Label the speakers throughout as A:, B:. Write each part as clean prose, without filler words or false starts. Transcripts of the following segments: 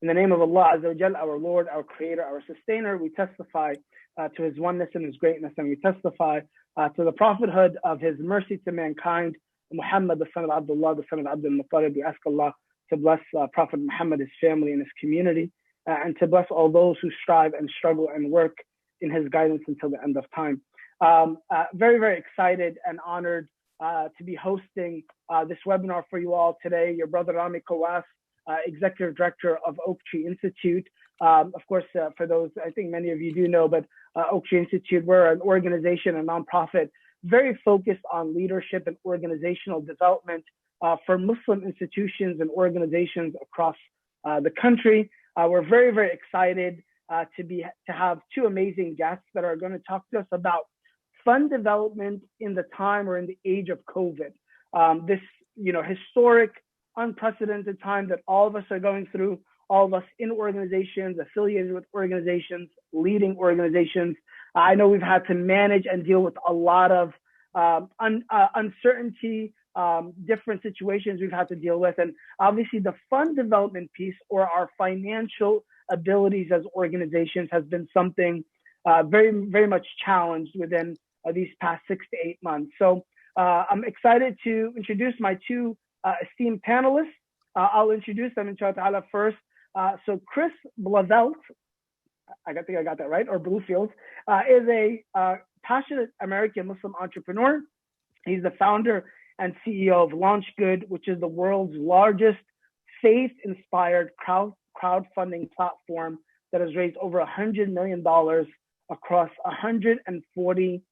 A: In the name of Allah Azza wa Jal, our Lord, our Creator, our Sustainer, we testify to His oneness and His greatness, and we testify to the prophethood of His mercy to mankind, Muhammad, the son of Abdullah, the son of Abdul Muttalib. We ask Allah to bless Prophet Muhammad, his family, and his community, and to bless all those who strive and struggle and work in His guidance until the end of time. Very, very excited and honored to be hosting this webinar for you all today. Your brother Rami Kawas, Executive Director of Oak Tree Institute. Of course, for those, I think many of you do know, but Oak Tree Institute, we're an organization, a nonprofit, very focused on leadership and organizational development for Muslim institutions and organizations across the country. We're very, very excited to have two amazing guests that are going to talk to us about fund development in the time or in the age of COVID. This, historic, unprecedented time that all of us are going through, all of us in organizations, affiliated with organizations, leading organizations. I know we've had to manage and deal with a lot of uncertainty, different situations we've had to deal with. And obviously the fund development piece, or our financial abilities as organizations, has been something very, very much challenged within these past 6 to 8 months. So I'm excited to introduce my two esteemed panelists. I'll introduce them inshallah first. So Chris Blauvelt, I think I got that right, or Bluefield, is a passionate American Muslim entrepreneur. He's the founder and CEO of LaunchGood, which is the world's largest faith-inspired crowdfunding platform that has raised over $100 million across 140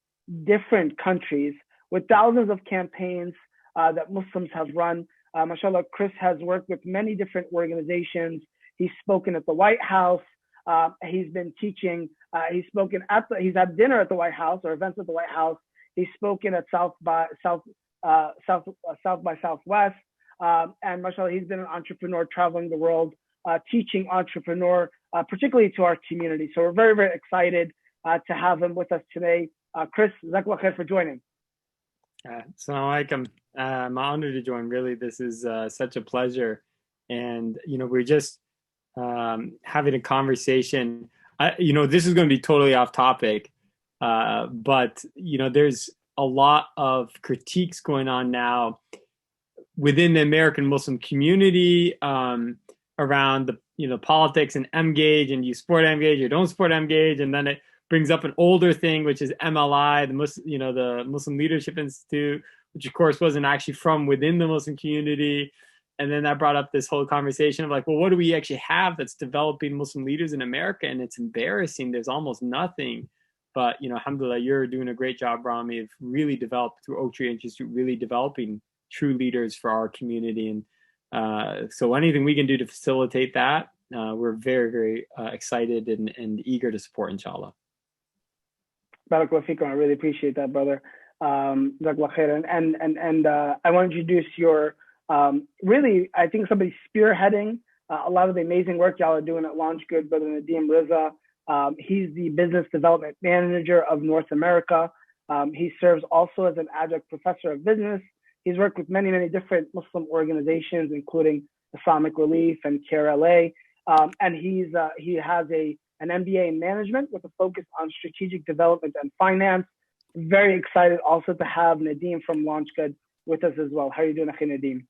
A: different countries, with thousands of campaigns that Muslims have run. MashaAllah, Chris has worked with many different organizations. He's spoken at the White House. He's been teaching. He's had dinner at the White House, or events at the White House. He's spoken at South by Southwest. And MashaAllah, he's been an entrepreneur traveling the world, teaching entrepreneur, particularly to our community. So we're very, very excited to have him with us today. Chris, Jazakallah khair for joining.
B: Assalamu alaikum. I'm honored to join. Really, this is such a pleasure. And, we're just having a conversation. This is going to be totally off topic, but, there's a lot of critiques going on now within the American Muslim community around the politics and M-Gage, and you support M-Gage, you don't support M-Gage, and then it brings up an older thing, which is MLI, the Muslim Leadership Institute, which of course wasn't actually from within the Muslim community. And then that brought up this whole conversation of like, well, what do we actually have that's developing Muslim leaders in America? And it's embarrassing. There's almost nothing. But, alhamdulillah, you're doing a great job, Rami, of really developed through Oak Tree Institute, really developing true leaders for our community. And so anything we can do to facilitate that, we're very, very excited and eager to support, inshallah.
A: Barakallahu feekum. I really appreciate that, brother. Jazakallah khair. And I want to introduce your, really, I think somebody spearheading a lot of the amazing work y'all are doing at LaunchGood, Brother Nadeem Riaz. He's the Business Development Manager of North America. He serves also as an adjunct professor of business. He's worked with many, many different Muslim organizations, including Islamic Relief and CareLA. And he has an MBA in management with a focus on strategic development and finance. Very excited also to have Nadeem from LaunchGood with us as well. How are you doing, Akhi Nadeem?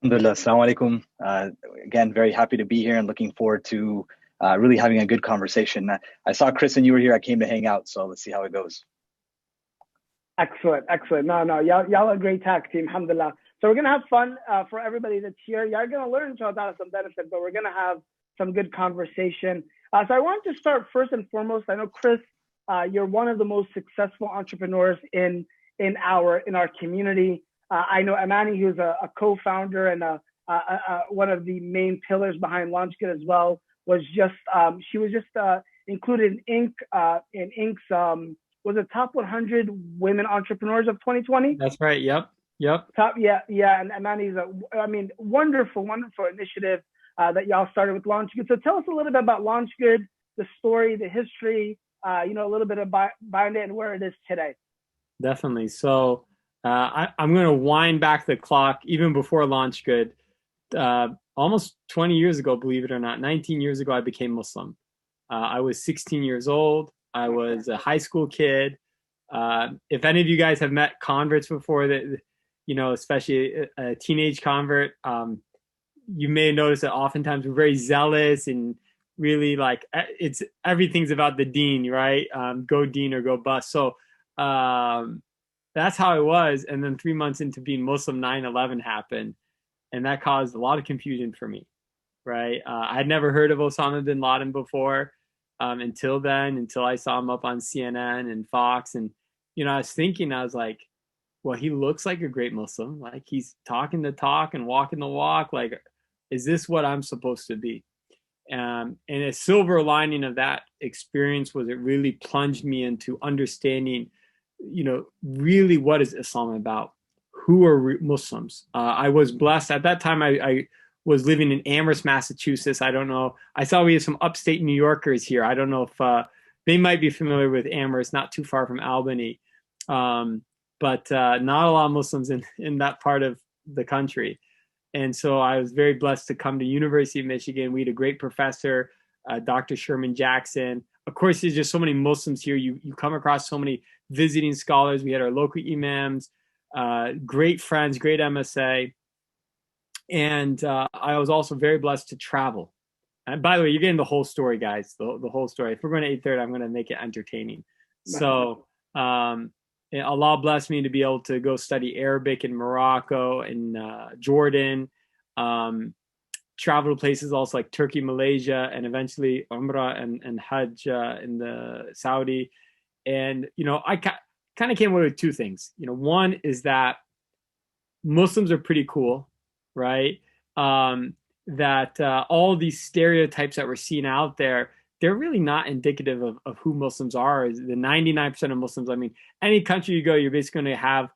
C: Alhamdulillah, assalamu alaikum. Again, very happy to be here and looking forward to really having a good conversation. I saw Chris and you were here. I came to hang out, so let's see how it goes.
A: Excellent. No, y'all are a great tag team, alhamdulillah. So we're going to have fun for everybody that's here. Y'all are going to learn, inshallah, some benefit, but we're going to have some good conversation. So I want to start first and foremost. I know, Chris, you're one of the most successful entrepreneurs in our community. I know Amani, who's a co-founder and one of the main pillars behind LaunchGood as well, was just included in Inc.'s was it top 100 women entrepreneurs of 2020?
B: That's right. Yep.
A: Top, yeah. And Amani's wonderful initiative that y'all started with LaunchGood. So tell us a little bit about LaunchGood, the story, the history, a little bit about it and where it is today.
B: Definitely. So I'm going to wind back the clock even before LaunchGood. almost 20 years ago, believe it or not, 19 years ago, I became Muslim. I was 16 years old. I was a high school kid. If any of you guys have met converts before, that, you know, especially a teenage convert, you may notice that oftentimes we're very zealous and really like it's everything's about the deen, right? Go deen or go bust. So that's how I was. And then 3 months into being Muslim, 9/11 happened, and that caused a lot of confusion for me, right? I'd never heard of Osama bin Laden before until then, until I saw him up on CNN and Fox. And, you know, I was thinking, I was like, well, he looks like a great Muslim. Like he's talking the talk and walking the walk. Like, is this what I'm supposed to be? And a silver lining of that experience was it really plunged me into understanding, you know, really what is Islam about? Who are Muslims? I was blessed at that time. I was living in Amherst, Massachusetts. I don't know. I saw we have some upstate New Yorkers here. I don't know if they might be familiar with Amherst, not too far from Albany, but not a lot of Muslims in that part of the country. And so I was very blessed to come to University of Michigan. We had a great professor, Dr. Sherman Jackson. Of course, there's just so many Muslims here. You come across so many visiting scholars. We had our local imams, great friends, great MSA. And I was also very blessed to travel. And by the way, you're getting the whole story, guys, the whole story. If we're going to 8:30, I'm going to make it entertaining. So Allah blessed me to be able to go study Arabic in Morocco and Jordan, travel to places also like Turkey, Malaysia, and eventually Umrah and Hajj in the Saudi. And, you know, I kind of came away with two things. You know, one is that Muslims are pretty cool, right? That all these stereotypes that we're seeing out there, they're really not indicative of who Muslims are. The 99% of Muslims, I mean, any country you go, you're basically going to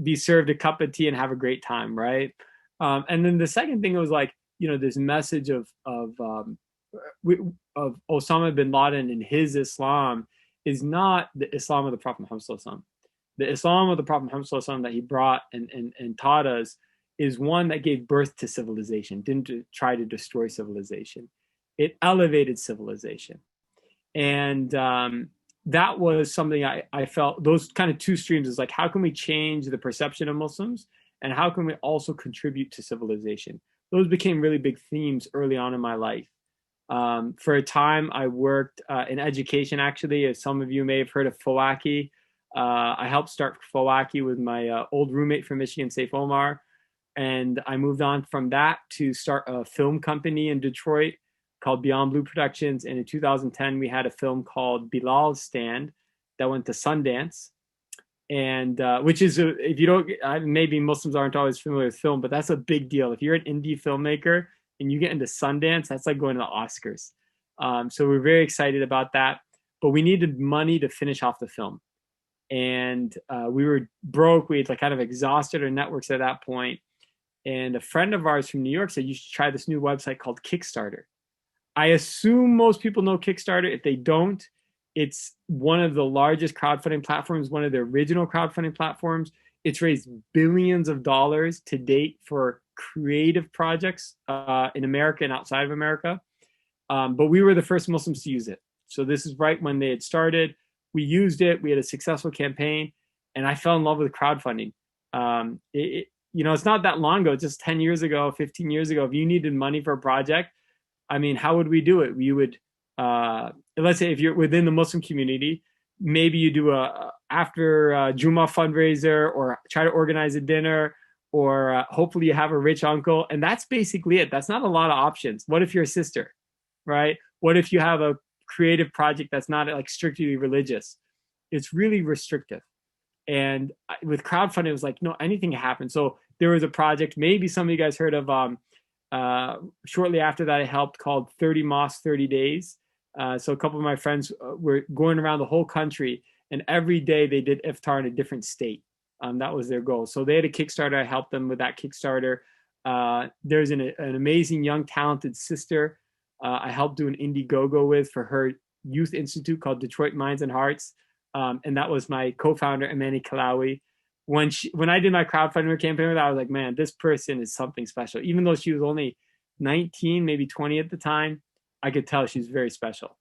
B: be served a cup of tea and have a great time, right? And then the second thing was like, you know, this message of Osama bin Laden and his Islam is not the Islam of the Prophet Muhammad Sallallahu Alaihi Wasallam. The Islam of the Prophet Muhammad Sallallahu Alaihi Wasallam that he brought and taught us is one that gave birth to civilization, didn't try to destroy civilization. It elevated civilization. And that was something I felt, those kind of two streams is like, how can we change the perception of Muslims? And how can we also contribute to civilization? Those became really big themes early on in my life. For a time, I worked in education, actually. As some of you may have heard of Fawaki. I helped start Fawaki with my old roommate from Michigan, Saif Omar. And I moved on from that to start a film company in Detroit called Beyond Blue Productions. And in 2010, we had a film called Bilal's Stand that went to Sundance. And which is, if you don't, maybe Muslims aren't always familiar with film, but that's a big deal. If you're an indie filmmaker and you get into Sundance, that's like going to the Oscars. So we're very excited about that. But we needed money to finish off the film. And we were broke. We had like kind of exhausted our networks at that point. And a friend of ours from New York said, you should try this new website called Kickstarter. I assume most people know Kickstarter. If they don't, it's one of the largest crowdfunding platforms, one of the original crowdfunding platforms. It's raised billions of dollars to date for creative projects in America and outside of America. But we were the first Muslims to use it. So this is right when they had started. We used it. We had a successful campaign. And I fell in love with crowdfunding. You know, it's not that long ago, just 10 years ago, 15 years ago, if you needed money for a project, I mean, how would we do it? We would, let's say if you're within the Muslim community, maybe you do after Jummah fundraiser or try to organize a dinner, or hopefully you have a rich uncle. And that's basically it. That's not a lot of options. What if you're a sister, right? What if you have a creative project that's not like strictly religious? It's really restrictive. And with crowdfunding, it was like, no, anything can happen. So there was a project, maybe some of you guys heard of, shortly after that, I helped, called 30 Mosques, 30 Days. So a couple of my friends were going around the whole country, and every day they did iftar in a different state. That was their goal. So they had a Kickstarter. I helped them with that Kickstarter. There's an amazing young, talented sister I helped do an Indiegogo with for her youth institute called Detroit Minds and Hearts. And that was my co-founder, Amani Kalawi. When I did my crowdfunding campaign with her, I was like, man, this person is something special. Even though she was only 19, maybe 20 at the time, I could tell she's very special.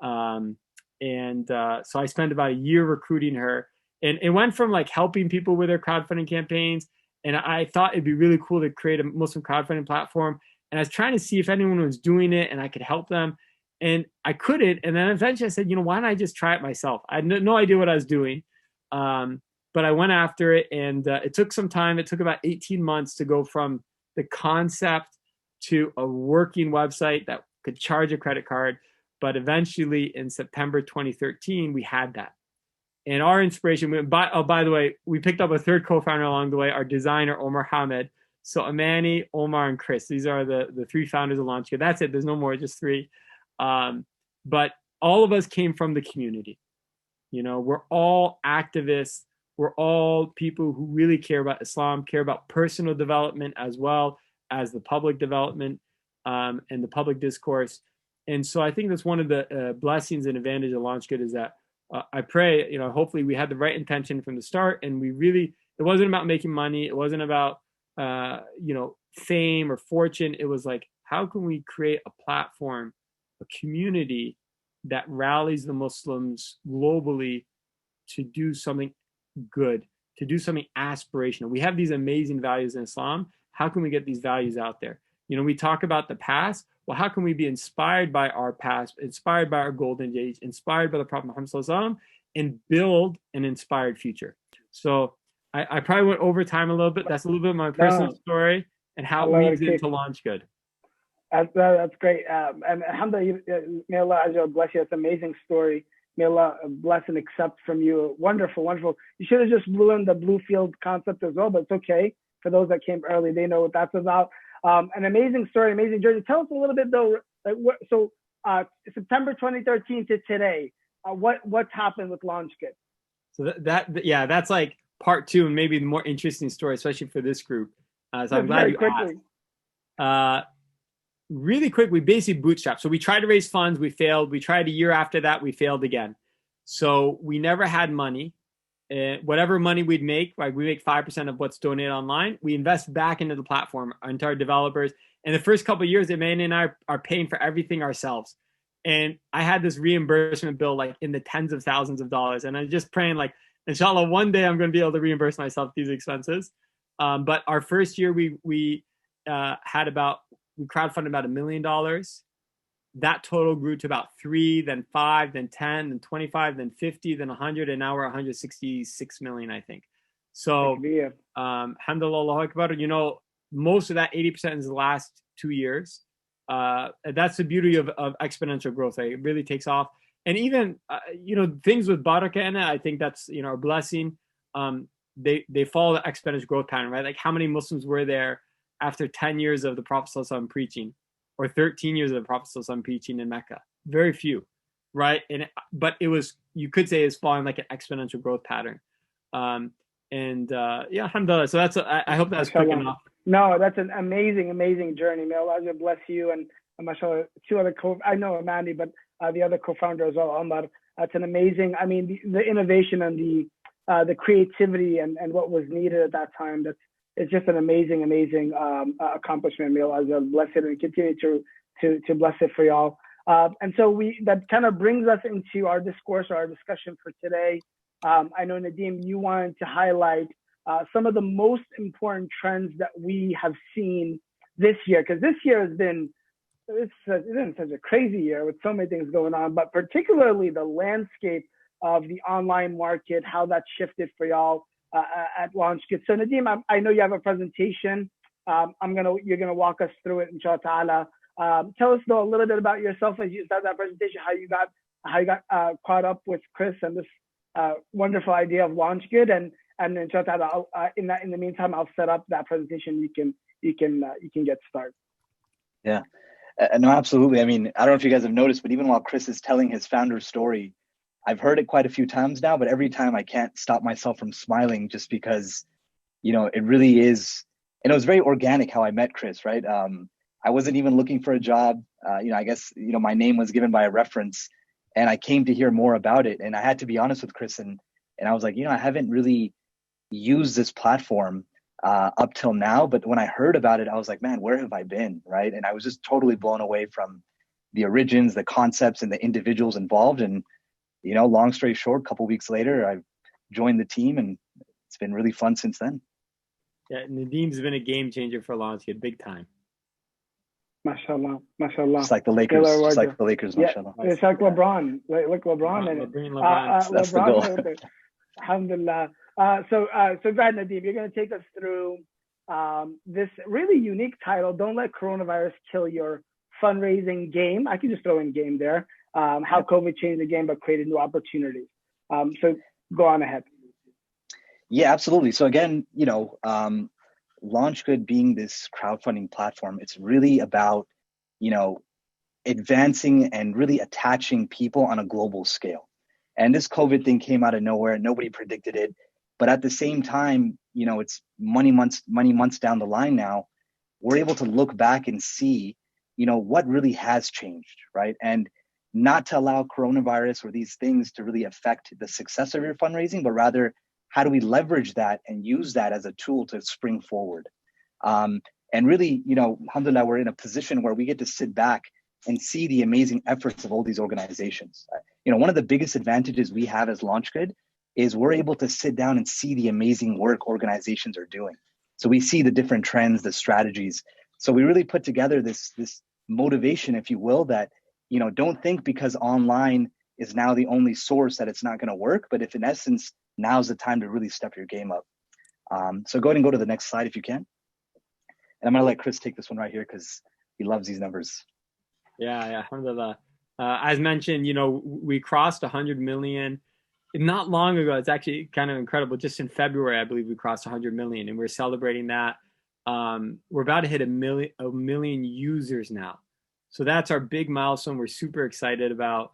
B: So I spent about a year recruiting her, and it went from like helping people with their crowdfunding campaigns. And I thought it'd be really cool to create a Muslim crowdfunding platform. And I was trying to see if anyone was doing it and I could help them. And I couldn't. And then eventually I said, why don't I just try it myself? I had no idea what I was doing. But I went after it, and it took some time. It took about 18 months to go from the concept to a working website that could charge a credit card. But eventually in September 2013, we had that. And our inspiration, by the way, we picked up a third co-founder along the way, our designer, Omar Hamed. So Amani, Omar, and Chris, these are the three founders of LaunchGood. That's it. There's no more, just three. But all of us came from the community. We're all activists. We're all people who really care about Islam, care about personal development as well as the public development and the public discourse. And so I think that's one of the blessings and advantage of LaunchGood is that I pray, hopefully we had the right intention from the start, and it wasn't about making money. It wasn't about, fame or fortune. It was like, how can we create a platform, a community that rallies the Muslims globally to do something good, to do something aspirational. We have these amazing values in Islam. How can we get these values out there? We talk about the past. Well, how can we be inspired by our past, inspired by our golden age, inspired by the Prophet Muhammad Sallallahu Alaihi Wasallam, and build an inspired future? So I probably went over time a little bit. That's a little bit of my personal story and how it leads into LaunchGood.
A: That's great. And alhamdulillah, may Allah Azza wa bless you. It's an amazing story. May Allah bless and accept from you. Wonderful, wonderful. You should have just learned the blue field concept as well, but it's okay. For those that came early, they know what that's about. An amazing story, amazing journey. Tell us a little bit though, September 2013 to today, what's happened with LaunchGood?
B: So that's like part two and maybe the more interesting story, especially for this group. So I'm glad you asked. Really quick, we basically bootstrapped. So we tried to raise funds, we failed. We tried a year after that, we failed again. So we never had money. Whatever money we'd make, like we make 5% of what's donated online, we invest back into the platform, into our developers. And the first couple of years, Amanda and I are paying for everything ourselves. And I had this reimbursement bill like in the tens of thousands of dollars. And I'm just praying like, inshallah, one day I'm going to be able to reimburse myself these expenses. But our first year, we crowdfunded about $1 million. That total grew to about 3, then 5, then 10, then 25, then 50, then 100, and now we're 166 million, I think. So, alhamdulillah, Allahu Akbar. Most of that 80% is the last 2 years. That's the beauty of exponential growth. It really takes off. And even, things with barakah in it, I think that's, a blessing. They follow the exponential growth pattern, right? Like how many Muslims were there after 10 years of the Prophet ﷺ preaching, or 13 years of the Prophet ﷺ preaching in Mecca? Very few, right? But it was, you could say, it's following like an exponential growth pattern. Alhamdulillah. So I hope that's quick enough.
A: No, that's an amazing, amazing journey. May Allah bless you and mashallah, two other I know Amani, but the other co-founder as well, Omar. It's an amazing, the innovation and the creativity and what was needed at that time. It's just an amazing, amazing accomplishment. May Allah bless it and continue to bless it for y'all. And so that kind of brings us into our discourse or our discussion for today. I know, Nadeem, you wanted to highlight some of the most important trends that we have seen this year, because this year has been such a crazy year with so many things going on, but particularly the landscape of the online market, how that shifted for y'all at LaunchGood. So Nadeem, I know you have a presentation. You're gonna walk us through it, inshallah ta'ala. Tell us though a little bit about yourself as you start that presentation, how you got caught up with Chris and this wonderful idea of LaunchGood, and inshallah ta'ala, in the meantime, I'll set up that presentation. You can get started.
C: Yeah, no, absolutely. I don't know if you guys have noticed, but even while Chris is telling his founder story, I've heard it quite a few times now, but every time I can't stop myself from smiling just because, it really is, and it was very organic how I met Chris, right? I wasn't even looking for a job. I guess, my name was given by a reference and I came to hear more about it. And I had to be honest with Chris and I was like, I haven't really used this platform up till now. But when I heard about it, I was like, man, where have I been, right? And I was just totally blown away from the origins, the concepts, and the individuals involved. And, you know, long story short, a couple of weeks later, I joined the team, and it's been really fun since then.
B: Yeah, Nadeem's been a game changer for LaunchGood, big time.
A: MashaAllah, MashaAllah.
C: Just like the Lakers,
A: Yeah,
C: MashaAllah.
A: it's like LeBron, like LeBron. And
C: That's the goal.
A: Alhamdulillah. So go ahead, Nadeem. You're going to take us through this really unique title. Don't let coronavirus kill your fundraising game. I can just throw in game there. How COVID changed the game but created new opportunities. So go on ahead.
C: Yeah, absolutely. So again, you know, LaunchGood being this crowdfunding platform, it's really about, you know, advancing and really attaching people on a global scale. And this COVID thing came out of nowhere. Nobody predicted it. But at the same time, you know, it's many months down the line now, we're able to look back and see, you know, what really has changed, right? And not to allow coronavirus or these things to really affect the success of your fundraising, but rather, how do we leverage that and use that as a tool to spring forward? And really, you know, alhamdulillah, we're in a position where we get to sit back and see the amazing efforts of all these organizations. You know, one of the biggest advantages we have as LaunchGood is we're able to sit down and see the amazing work organizations are doing. So we see the different trends, the strategies. So we really put together this motivation, if you will, that, you know, don't think because online is now the only source that it's not going to work, but if in essence, now's the time to really step your game up. So go ahead and go to the next slide if you can. And I'm going to let Chris take this one right here because he loves these numbers.
B: Yeah, alhamdulillah. As mentioned, you know, we crossed 100 million not long ago. It's actually kind of incredible. Just in February, I believe we crossed 100 million, and we're celebrating that. We're about to hit a million users now. So that's our big milestone. We're super excited about.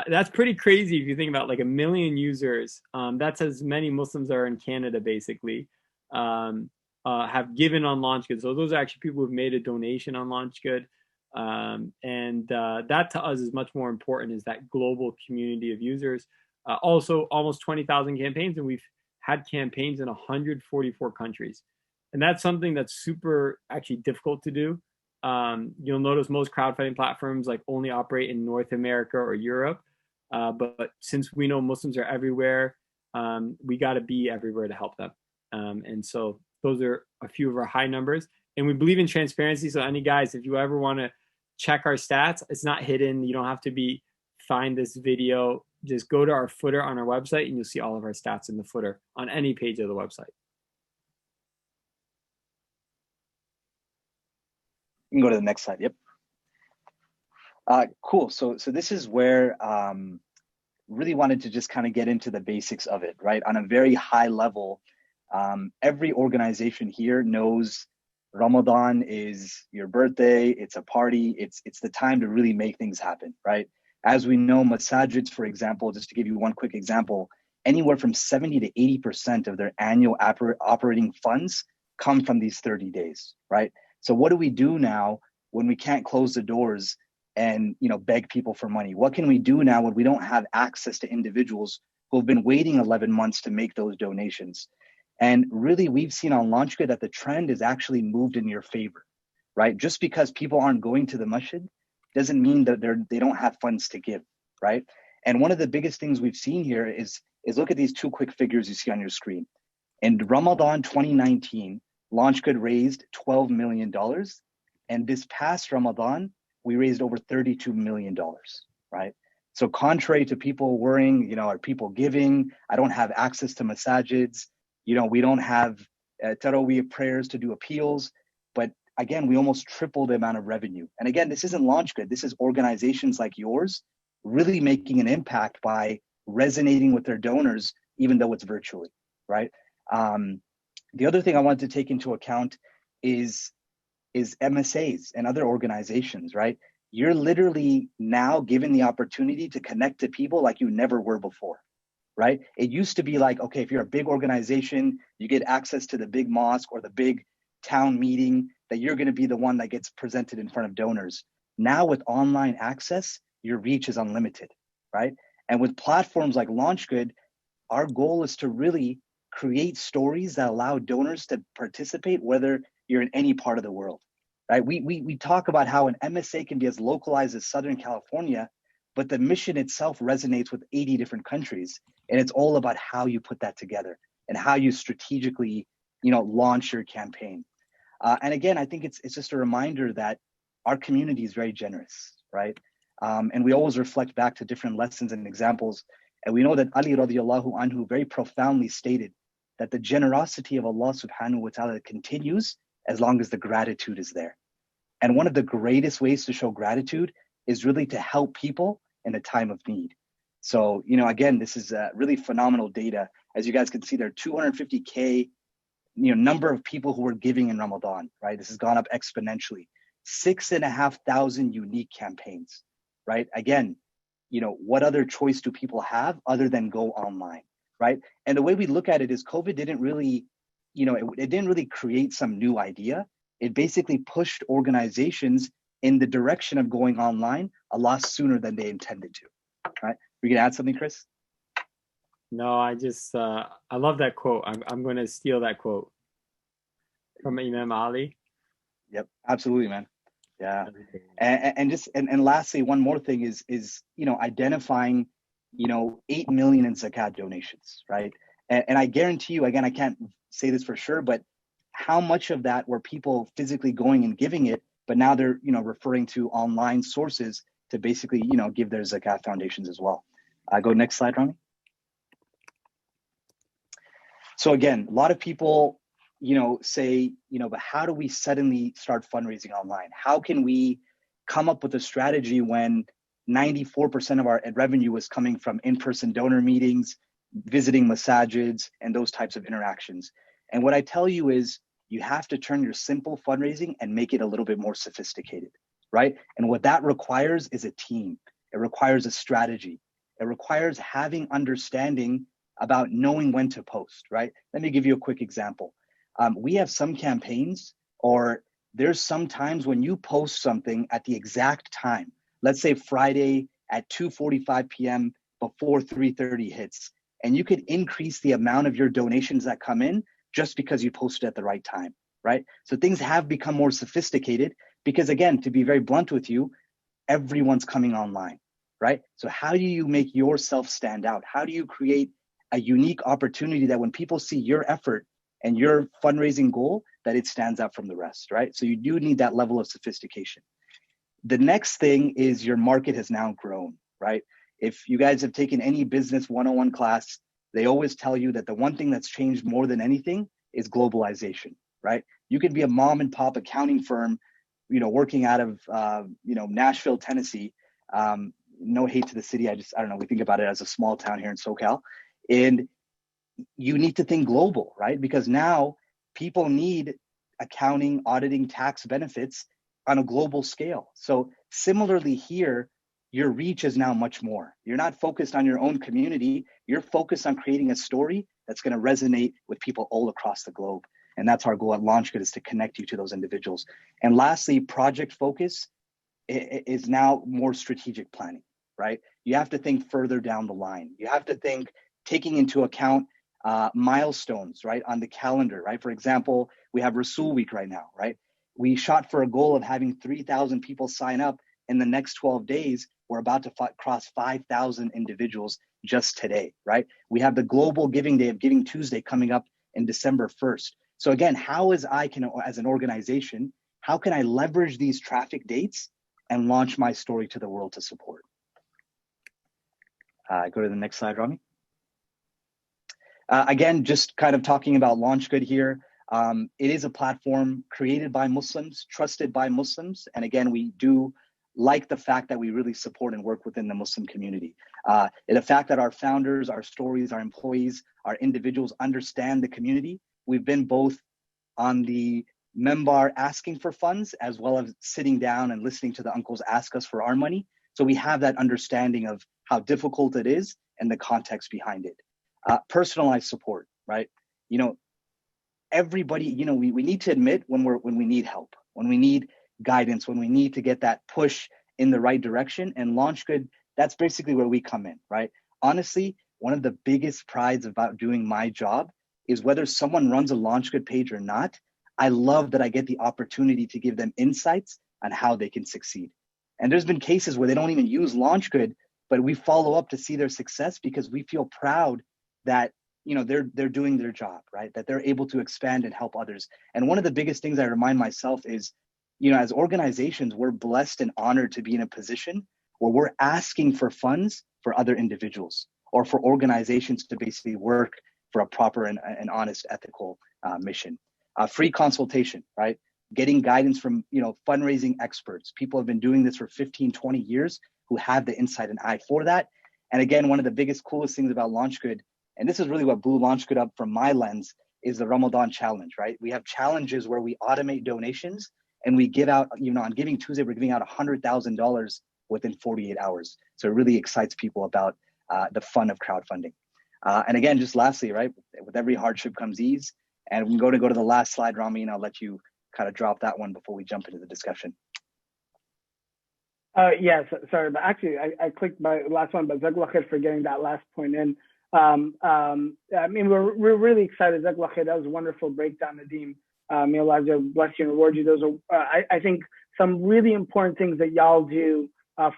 B: That's pretty crazy if you think about like a million users. That's as many Muslims are in Canada, basically, have given on LaunchGood. So those are actually people who've made a donation on LaunchGood. And that to us is much more important, is that global community of users. Also, almost 20,000 campaigns, and we've had campaigns in 144 countries. And that's something that's super actually difficult to do. You'll notice most crowdfunding platforms like only operate in North America or Europe. But since we know Muslims are everywhere, we got to be everywhere to help them. And so those are a few of our high numbers. And we believe in transparency. So any guys, if you ever want to check our stats, it's not hidden. You don't have to find this video. Just go to our footer on our website and you'll see all of our stats in the footer on any page of the website.
C: You can go to the next slide. Yep. Cool. So this is where really wanted to just kind of get into the basics of it, right? On a very high level, every organization here knows Ramadan is your birthday. It's a party. It's the time to really make things happen, right? As we know, masajids, for example, just to give you one quick example, anywhere from 70 to 80% of their annual operating funds come from these 30 days, right? So what do we do now when we can't close the doors and, you know, beg people for money? What can we do now when we don't have access to individuals who have been waiting 11 months to make those donations? And really, we've seen on LaunchGood that the trend is actually moved in your favor, right? Just because people aren't going to the masjid doesn't mean that they don't have funds to give, right? And one of the biggest things we've seen here is look at these two quick figures you see on your screen. In Ramadan 2019, LaunchGood raised $12 million. And this past Ramadan, we raised over $32 million, right? So contrary to people worrying, you know, are people giving? I don't have access to masajids. You know, we don't have Taraweeh prayers to do appeals. But again, we almost tripled the amount of revenue. And again, this isn't LaunchGood. This is organizations like yours really making an impact by resonating with their donors, even though it's virtually, right? The other thing I wanted to take into account is MSAs and other organizations, right? You're literally now given the opportunity to connect to people like you never were before, right? It used to be like, okay, if you're a big organization, you get access to the big mosque or the big town meeting, that you're going to be the one that gets presented in front of donors. Now with online access, your reach is unlimited, right? And with platforms like LaunchGood, our goal is to really create stories that allow donors to participate, whether you're in any part of the world, right? We talk about how an MSA can be as localized as Southern California, but the mission itself resonates with 80 different countries. And it's all about how you put that together and how you strategically, launch your campaign. And again, I think it's just a reminder that our community is very generous, right? And we always reflect back to different lessons and examples. And we know that Ali radiallahu anhu very profoundly stated that the generosity of Allah subhanahu wa ta'ala continues as long as the gratitude is there. And one of the greatest ways to show gratitude is really to help people in a time of need. So, again, this is really phenomenal data. As you guys can see, there are 250K, number of people who are giving in Ramadan, right? This has gone up exponentially. 6,500 unique campaigns, right? Again, what other choice do people have other than go online, right? And the way we look at it is COVID didn't really, it didn't really create some new idea. It basically pushed organizations in the direction of going online a lot sooner than they intended to, right? Were you gonna add something, Chris?
B: No, I just I love that quote. I'm going to steal that quote from Imam Ali.
C: Yep, absolutely, man. Yeah, and lastly, one more thing is identifying 8 million in zakat donations, right? And I guarantee you, again, I can't say this for sure, but how much of that were people physically going and giving it, but now they're referring to online sources to basically give their zakat foundations as well. Go next slide, Rami. So again, a lot of people say, but how do we suddenly start fundraising online? How can we come up with a strategy when 94% of our revenue was coming from in-person donor meetings, visiting masajids, and those types of interactions? And what I tell you is you have to turn your simple fundraising and make it a little bit more sophisticated, right? And what that requires is a team. It requires a strategy. It requires having understanding about knowing when to post, right? Let me give you a quick example. We have some campaigns, or there's some times when you post something at the exact time, let's say Friday at 2:45 p.m. before 3:30 hits, and you could increase the amount of your donations that come in just because you posted at the right time, right? So things have become more sophisticated because, again, to be very blunt with you, everyone's coming online, right? So how do you make yourself stand out? How do you create a unique opportunity that when people see your effort and your fundraising goal, that it stands out from the rest, right? So you do need that level of sophistication. The next thing is your market has now grown, right? If you guys have taken any business 101 class, they always tell you that the one thing that's changed more than anything is globalization, right? You could be a mom and pop accounting firm, working out of, Nashville, Tennessee. No hate to the city. I don't know. We think about it as a small town here in SoCal. And you need to think global, right? Because now people need accounting, auditing, tax benefits on a global scale. So similarly here, your reach is now much more. You're not focused on your own community. You're focused on creating a story that's going to resonate with people all across the globe. And that's our goal at LaunchGood, is to connect you to those individuals. And lastly, project focus is now more strategic planning, right? You have to think further down the line. You have to think taking into account milestones, right, on the calendar, right? For example, we have Rasul Week right now, right? We shot for a goal of having 3,000 people sign up in the next 12 days. We're about to cross 5,000 individuals just today, right? We have the Global Giving Day of Giving Tuesday coming up in December 1st. So again, how as an organization, how can I leverage these traffic dates and launch my story to the world to support? Go to the next slide, Rami. Again, just kind of talking about LaunchGood here. It is a platform created by Muslims, trusted by Muslims. And again, we do like the fact that we really support and work within the Muslim community. And the fact that our founders, our stories, our employees, our individuals understand the community. We've been both on the membar asking for funds, as well as sitting down and listening to the uncles ask us for our money. So we have that understanding of how difficult it is and the context behind it. Personalized support, right? Everybody, we need to admit when we need help, when we need guidance, when we need to get that push in the right direction. And LaunchGood, that's basically where we come in, right? Honestly, one of the biggest prides about doing my job is whether someone runs a LaunchGood page or not, I love that I get the opportunity to give them insights on how they can succeed. And there's been cases where they don't even use LaunchGood, but we follow up to see their success because we feel proud that they're doing their job, right? That they're able to expand and help others. And one of the biggest things I remind myself is, as organizations, we're blessed and honored to be in a position where we're asking for funds for other individuals or for organizations to basically work for a proper and honest, ethical mission. Free consultation, right? Getting guidance from, fundraising experts. People have been doing this for 15, 20 years who have the insight and eye for that. And again, one of the biggest, coolest things about LaunchGood, and this is really what blew LaunchGood up from my lens, is the Ramadan challenge, right? We have challenges where we automate donations and we give out, on Giving Tuesday, we're giving out $100,000 within 48 hours. So it really excites people about the fun of crowdfunding. And again, just lastly, right, with every hardship comes ease. And we're going to go to the last slide, Rami, and I'll let you kind of drop that one before we jump into the discussion.
A: Yes, sorry, but actually I clicked my last one, but Jazakallah khair for getting that last point in. I mean, we're really excited. Jazakallah khair, that was a wonderful breakdown, Nadeem. May Allah bless you and reward you. Those are, I think, some really important things that y'all do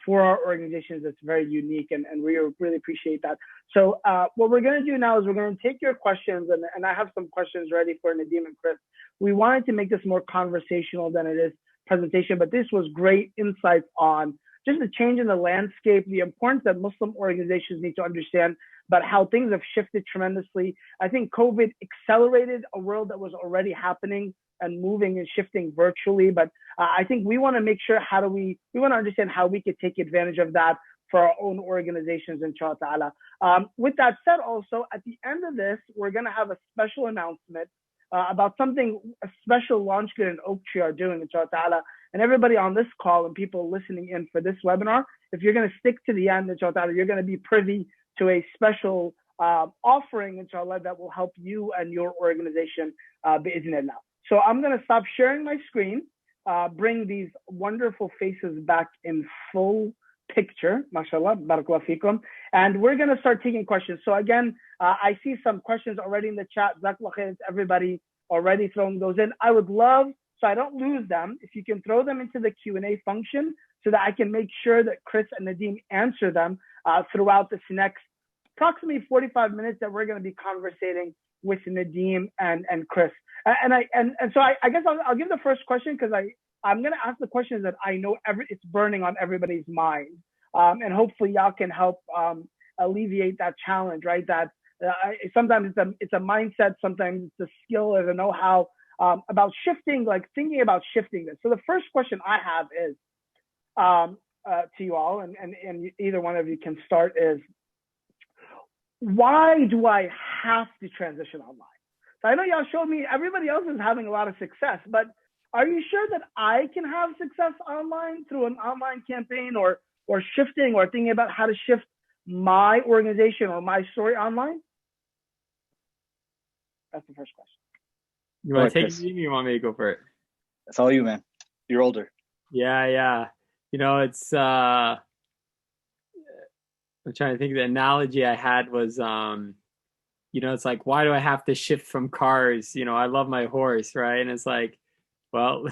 A: for our organizations that's very unique, and we really appreciate that. So what we're going to do now is we're going to take your questions, and I have some questions ready for Nadeem and Chris. We wanted to make this more conversational than it is presentation, but this was great insights on just the change in the landscape, the importance that Muslim organizations need to understand about how things have shifted tremendously. I think COVID accelerated a world that was already happening and moving and shifting virtually. But I think we want to make sure we want to understand how we could take advantage of that for our own organizations, inshallah ta'ala. With that said, also, at the end of this, we're going to have a special announcement about something a special LaunchGood and Oaktree are doing, inshallah ta'ala. And everybody on this call and people listening in for this webinar, if you're going to stick to the end, inshallah ta'ala, you're going to be privy to a special offering, inshallah, that will help you and your organization, bi'idhnillah. So I'm going to stop sharing my screen, bring these wonderful faces back in full picture, mashallah, barakallahu feekum, and we're going to start taking questions. So again, I see some questions already in the chat. Jazakallah khair, everybody already throwing those in. I would love, so I don't lose them, if you can throw them into the Q&A function so that I can make sure that Chris and Nadeem answer them throughout this next approximately 45 minutes that we're going to be conversating with Nadeem and Chris. So I guess I'll give the first question because I'm going to ask the questions that I know it's burning on everybody's mind. And hopefully y'all can help alleviate that challenge, right? That sometimes it's a mindset, sometimes it's a skill or the know-how about shifting, like thinking about shifting this. So the first question I have is to you all, and either one of you can start, is why do I have to transition online? So I know y'all showed me everybody else is having a lot of success, but are you sure that I can have success online through an online campaign or shifting or thinking about how to shift my organization or my story online? That's the first question.
B: You want to take it, or you want me to go for it?
C: That's all you, man. You're older.
B: Yeah. It's I'm trying to think. The analogy I had was it's like, why do I have to shift from cars? I love my horse, right? And it's like, well,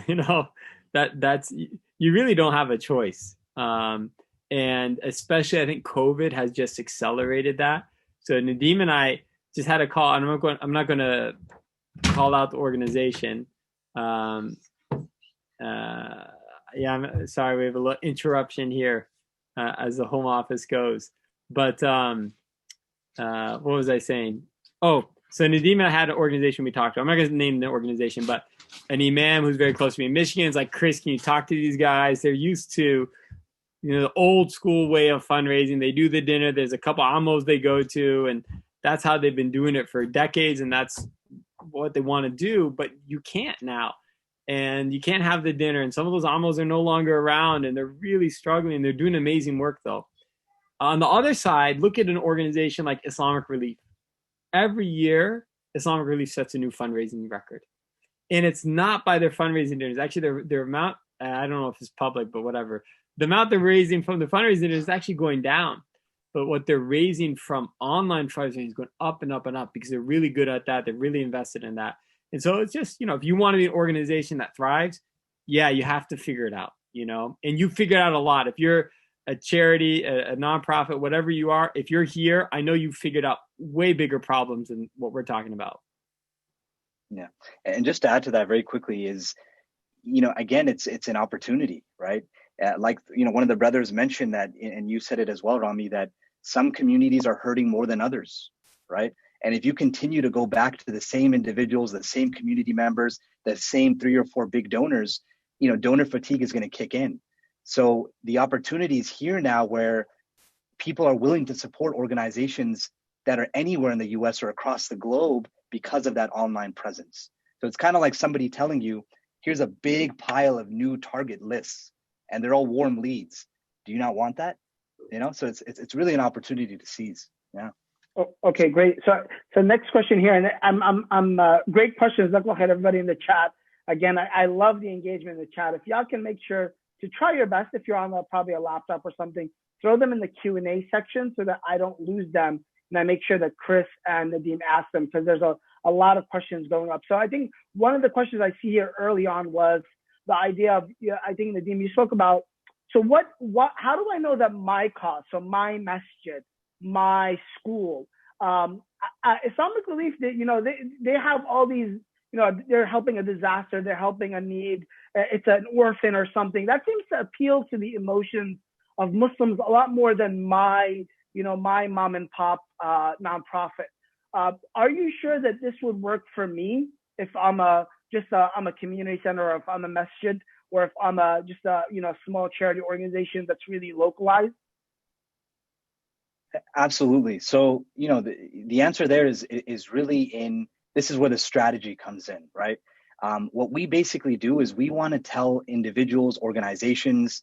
B: that's you really don't have a choice. And especially I think COVID has just accelerated that. So Nadeem and I just had a call. I'm not going to call out the organization. I'm sorry, we have a little interruption here as the home office goes. But what was I saying? Oh, so Nadeem and I had an organization we talked to. I'm not going to name the organization, but an imam who's very close to me in Michigan is like, Chris, can you talk to these guys? They're used to, the old school way of fundraising. They do the dinner. There's a couple amos they go to, and that's how they've been doing it for decades, and that's what they want to do. But you can't now, and you can't have the dinner. And some of those amos are no longer around, and they're really struggling. They're doing amazing work, though. On the other side, look at an organization like Islamic Relief. Every year, Islamic Relief sets a new fundraising record. And it's not by their fundraising dinners. Actually, their amount, I don't know if it's public, but whatever. The amount they're raising from the fundraising dinners is actually going down. but what they're raising from online fundraising is going up and up and up because they're really good at that. They're really invested in that. And so it's just, you know, if you want to be an organization that thrives, yeah, you have to figure it out, you know, and you figure out a lot. If you're a charity, a nonprofit, whatever you are, if you're here, I know you've figured out way bigger problems than what we're talking about.
C: Yeah. And just to add to that very quickly is, you know, again, it's an opportunity, right? Like, you know, one of the brothers mentioned that, and you said it as well, Rami, that some communities are hurting more than others, right? And if you continue to go back to the same individuals, the same community members, the same 3 or 4 big donors, you know, donor fatigue is going to kick in. So the opportunity is here now where people are willing to support organizations that are anywhere in the US or across the globe because of that online presence. So it's kind of like somebody telling you, here's a big pile of new target lists and they're all warm leads. Do you not want that? You know, so it's really an opportunity to seize. Yeah.
A: Oh, okay, great. So next question here, and I'm great questions. Look ahead, everybody in the chat. Again, I love the engagement in the chat. If y'all can make sure to try your best, if you're on probably a laptop or something, throw them in the Q&A section so that I don't lose them. And I make sure that Chris and Nadeem ask them because there's a lot of questions going up. So I think one of the questions I see here early on was the idea of, I think Nadeem, you spoke about, so how do I know that my cause, so my masjid, my school, Islamic Relief, they have all these, they're helping a disaster, they're helping a need, it's an orphan or something. That seems to appeal to the emotions of Muslims a lot more than my mom and pop nonprofit. Are you sure that this would work for me if I'm a community center, or if I'm a masjid, or if I'm just a small charity organization that's really localized?
C: Absolutely. So, the answer there is really in, this is where the strategy comes in, right? What we basically do is we want to tell individuals, organizations,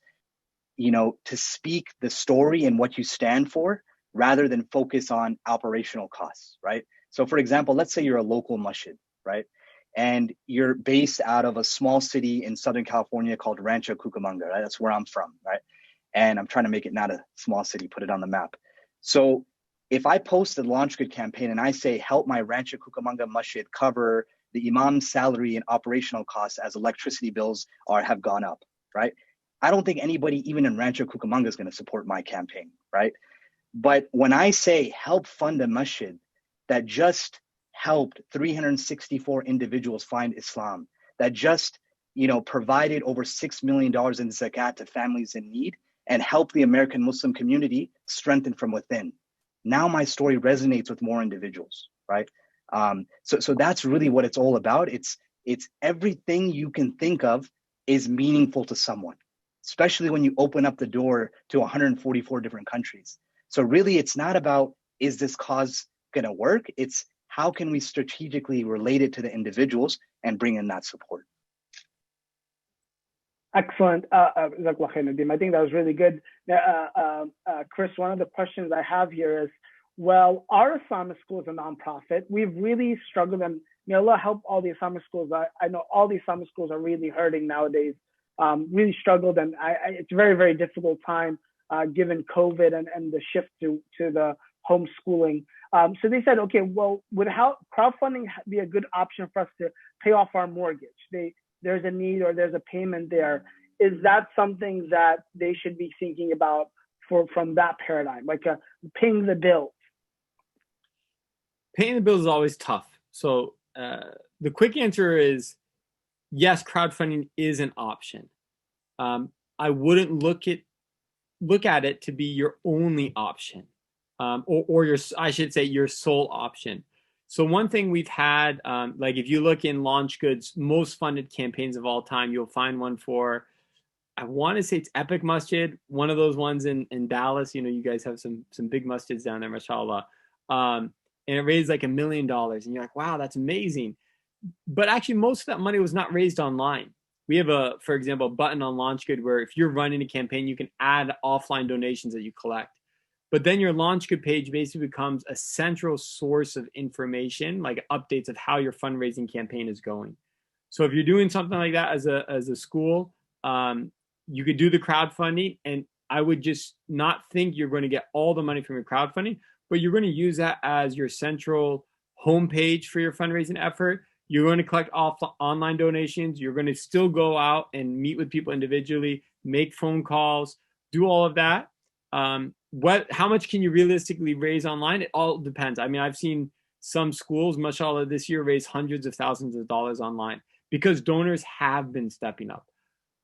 C: to speak the story and what you stand for, rather than focus on operational costs, right? So for example, let's say you're a local masjid, right? And you're based out of a small city in Southern California called Rancho Cucamonga, right? That's where I'm from, right? And I'm trying to make it not a small city, put it on the map. So if I post the LaunchGood campaign and I say, help my Rancho Cucamonga masjid cover the imam's salary and operational costs as electricity bills have gone up, right? I don't think anybody even in Rancho Cucamonga is going to support my campaign, right? But when I say help fund a masjid that just helped 364 individuals find Islam, that just provided over $6 million in zakat to families in need, and help the American Muslim community strengthen from within, now my story resonates with more individuals, right? So that's really what it's all about. It's everything you can think of is meaningful to someone, especially when you open up the door to 144 different countries. So really, it's not about, is this cause going to work? It's how can we strategically relate it to the individuals and bring in that support?
A: Excellent. I think that was really good. Chris, one of the questions I have here is, well, our Islamic school is a nonprofit. We've really struggled, and may Allah help all the Islamic schools. I know all the Islamic schools are really hurting nowadays, really struggled, and it's a very, very difficult time given COVID and the shift to the homeschooling. So they said, okay, well, would crowdfunding be a good option for us to pay off our mortgage? There's a need or there's a payment there. Is that something that they should be thinking about from that paradigm, like paying the bills?
B: Paying the bills is always tough. So the quick answer is yes, crowdfunding is an option. I wouldn't look at it to be your only option, or I should say your sole option. So one thing we've had, like if you look in LaunchGood's most funded campaigns of all time, you'll find one for, I want to say it's Epic Masjid, one of those ones in Dallas. You guys have some big masjids down there, mashallah. And it raised like $1 million. And you're like, wow, that's amazing. But actually, most of that money was not raised online. We have for example, a button on LaunchGood where if you're running a campaign, you can add offline donations that you collect. But then your LaunchGood page basically becomes a central source of information, like updates of how your fundraising campaign is going. So if you're doing something like that as a school, you could do the crowdfunding. And I would just not think you're going to get all the money from your crowdfunding, but you're going to use that as your central homepage for your fundraising effort. You're going to collect online donations. You're going to still go out and meet with people individually, make phone calls, do all of that. How much can you realistically raise online? It all depends. I mean, I've seen some schools, mashallah, this year raise hundreds of thousands of dollars online because donors have been stepping up.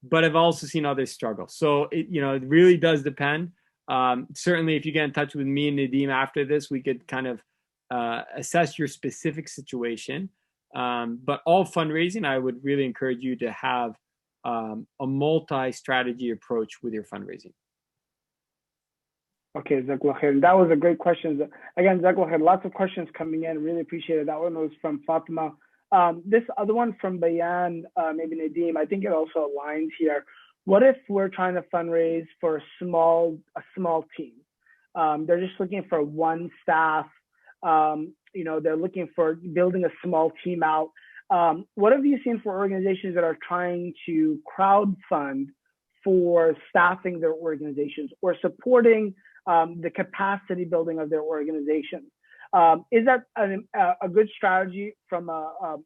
B: But I've also seen others struggle. So it really does depend. Certainly, if you get in touch with me and Nadeem after this, we could kind of assess your specific situation. But all fundraising, I would really encourage you to have a multi-strategy approach with your fundraising.
A: Okay, Jazakallah khair. That was a great question. Again, Jazakallah khair. Lots of questions coming in. Really appreciate it. That one was from Fatima. This other one from Bayan, maybe Nadeem, I think it also aligns here. What if we're trying to fundraise for a small team? They're just looking for one staff. They're looking for building a small team out. What have you seen for organizations that are trying to crowdfund for staffing their organizations or supporting the capacity building of their organizations? Is that a good strategy from a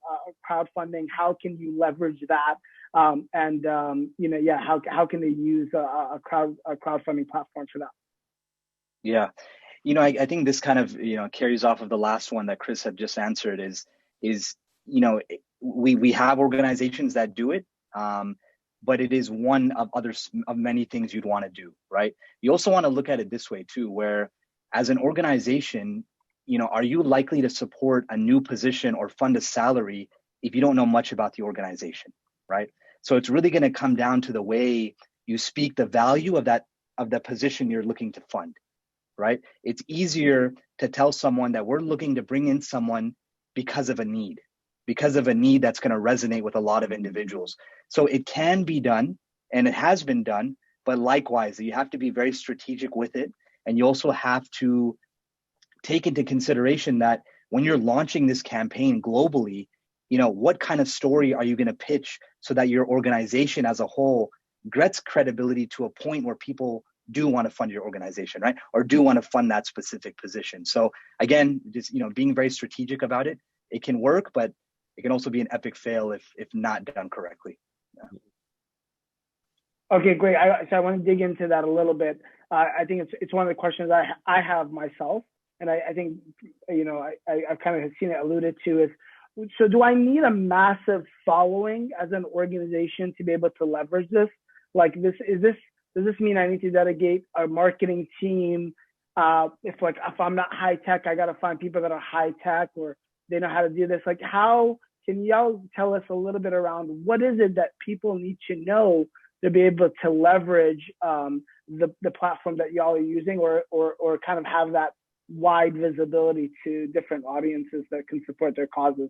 A: crowdfunding? How can you leverage that? How can they use a crowdfunding platform for that?
C: Yeah, I think this kind of carries off of the last one that Chris had just answered. Is we have organizations that do it, but it is one of many things you'd want to do, right? You also want to look at it this way too, where as an organization, are you likely to support a new position or fund a salary if you don't know much about the organization, right? So it's really going to come down to the way you speak the value of the position you're looking to fund, right? It's easier to tell someone that we're looking to bring in someone because of a need that's going to resonate with a lot of individuals. So it can be done, and it has been done, but likewise, you have to be very strategic with it. And you also have to take into consideration that when you're launching this campaign globally, what kind of story are you going to pitch so that your organization as a whole gets credibility to a point where people do want to fund your organization, right? Or do want to fund that specific position. So again, just, being very strategic about it, it can work, but it can also be an epic fail if not done correctly. Yeah.
A: Okay, great. So I want to dig into that a little bit. I think it's one of the questions I have myself. And I think, I've kind of seen it alluded to is, so do I need a massive following as an organization to be able to leverage this? Like does this mean I need to delegate a marketing team? If I'm not high tech, I got to find people that are high tech or they know how to do this. Like how can y'all tell us a little bit around what is it that people need to know to be able to leverage the platform that y'all are using or kind of have that wide visibility to different audiences that can support their causes?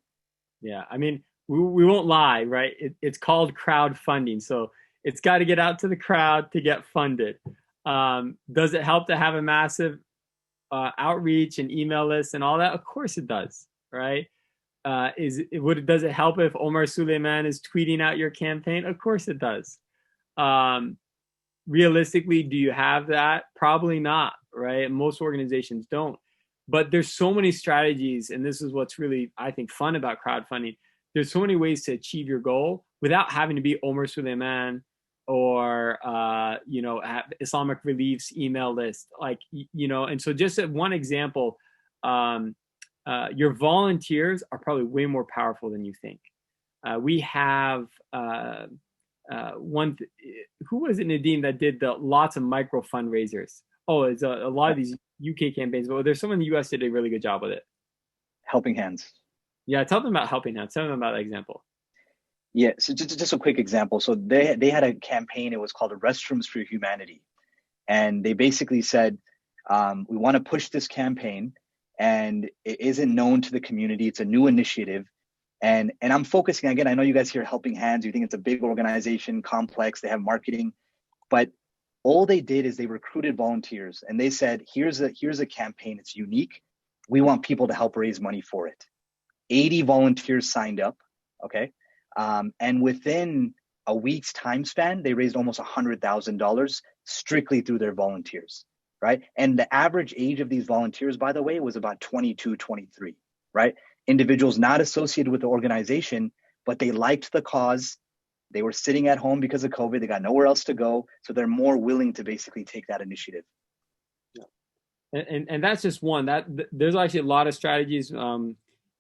B: Yeah, I mean, we won't lie, right? It's called crowdfunding, so it's got to get out to the crowd to get funded. Does it help to have a massive outreach and email list and all that? Of course it does, right? Does it help if Omar Suleiman is tweeting out your campaign? Of course it does. Realistically, do you have that? Probably not, right? Most organizations don't. But there's so many strategies, and this is what's really, I think, fun about crowdfunding. There's so many ways to achieve your goal without having to be Omar Suleiman or Islamic Relief's email list, And so, just one example, your volunteers are probably way more powerful than you think. We have who was it, Nadeem, that did lots of micro fundraisers? Oh, it's a lot of these UK campaigns, but there's someone in the US that did a really good job with it.
C: Helping Hands.
B: Yeah, tell them about Helping Hands. Tell them about that example.
C: Yeah, so just a quick example. So they had a campaign. It was called Restrooms for Humanity, and they basically said, we want to push this campaign, and it isn't known to the community. It's a new initiative, and I'm focusing again. I know you guys hear Helping Hands. You think it's a big organization, complex. They have marketing, but all they did is they recruited volunteers, and they said, here's a campaign. It's unique. We want people to help raise money for it. 80 volunteers signed up. Okay. And within a week's time span, they raised almost $100,000 strictly through their volunteers, right? And the average age of these volunteers, by the way, was about 22, 23, right? Individuals not associated with the organization, but they liked the cause. They were sitting at home because of COVID. They got nowhere else to go. So they're more willing to basically take that initiative.
B: And that's just one. There's actually a lot of strategies.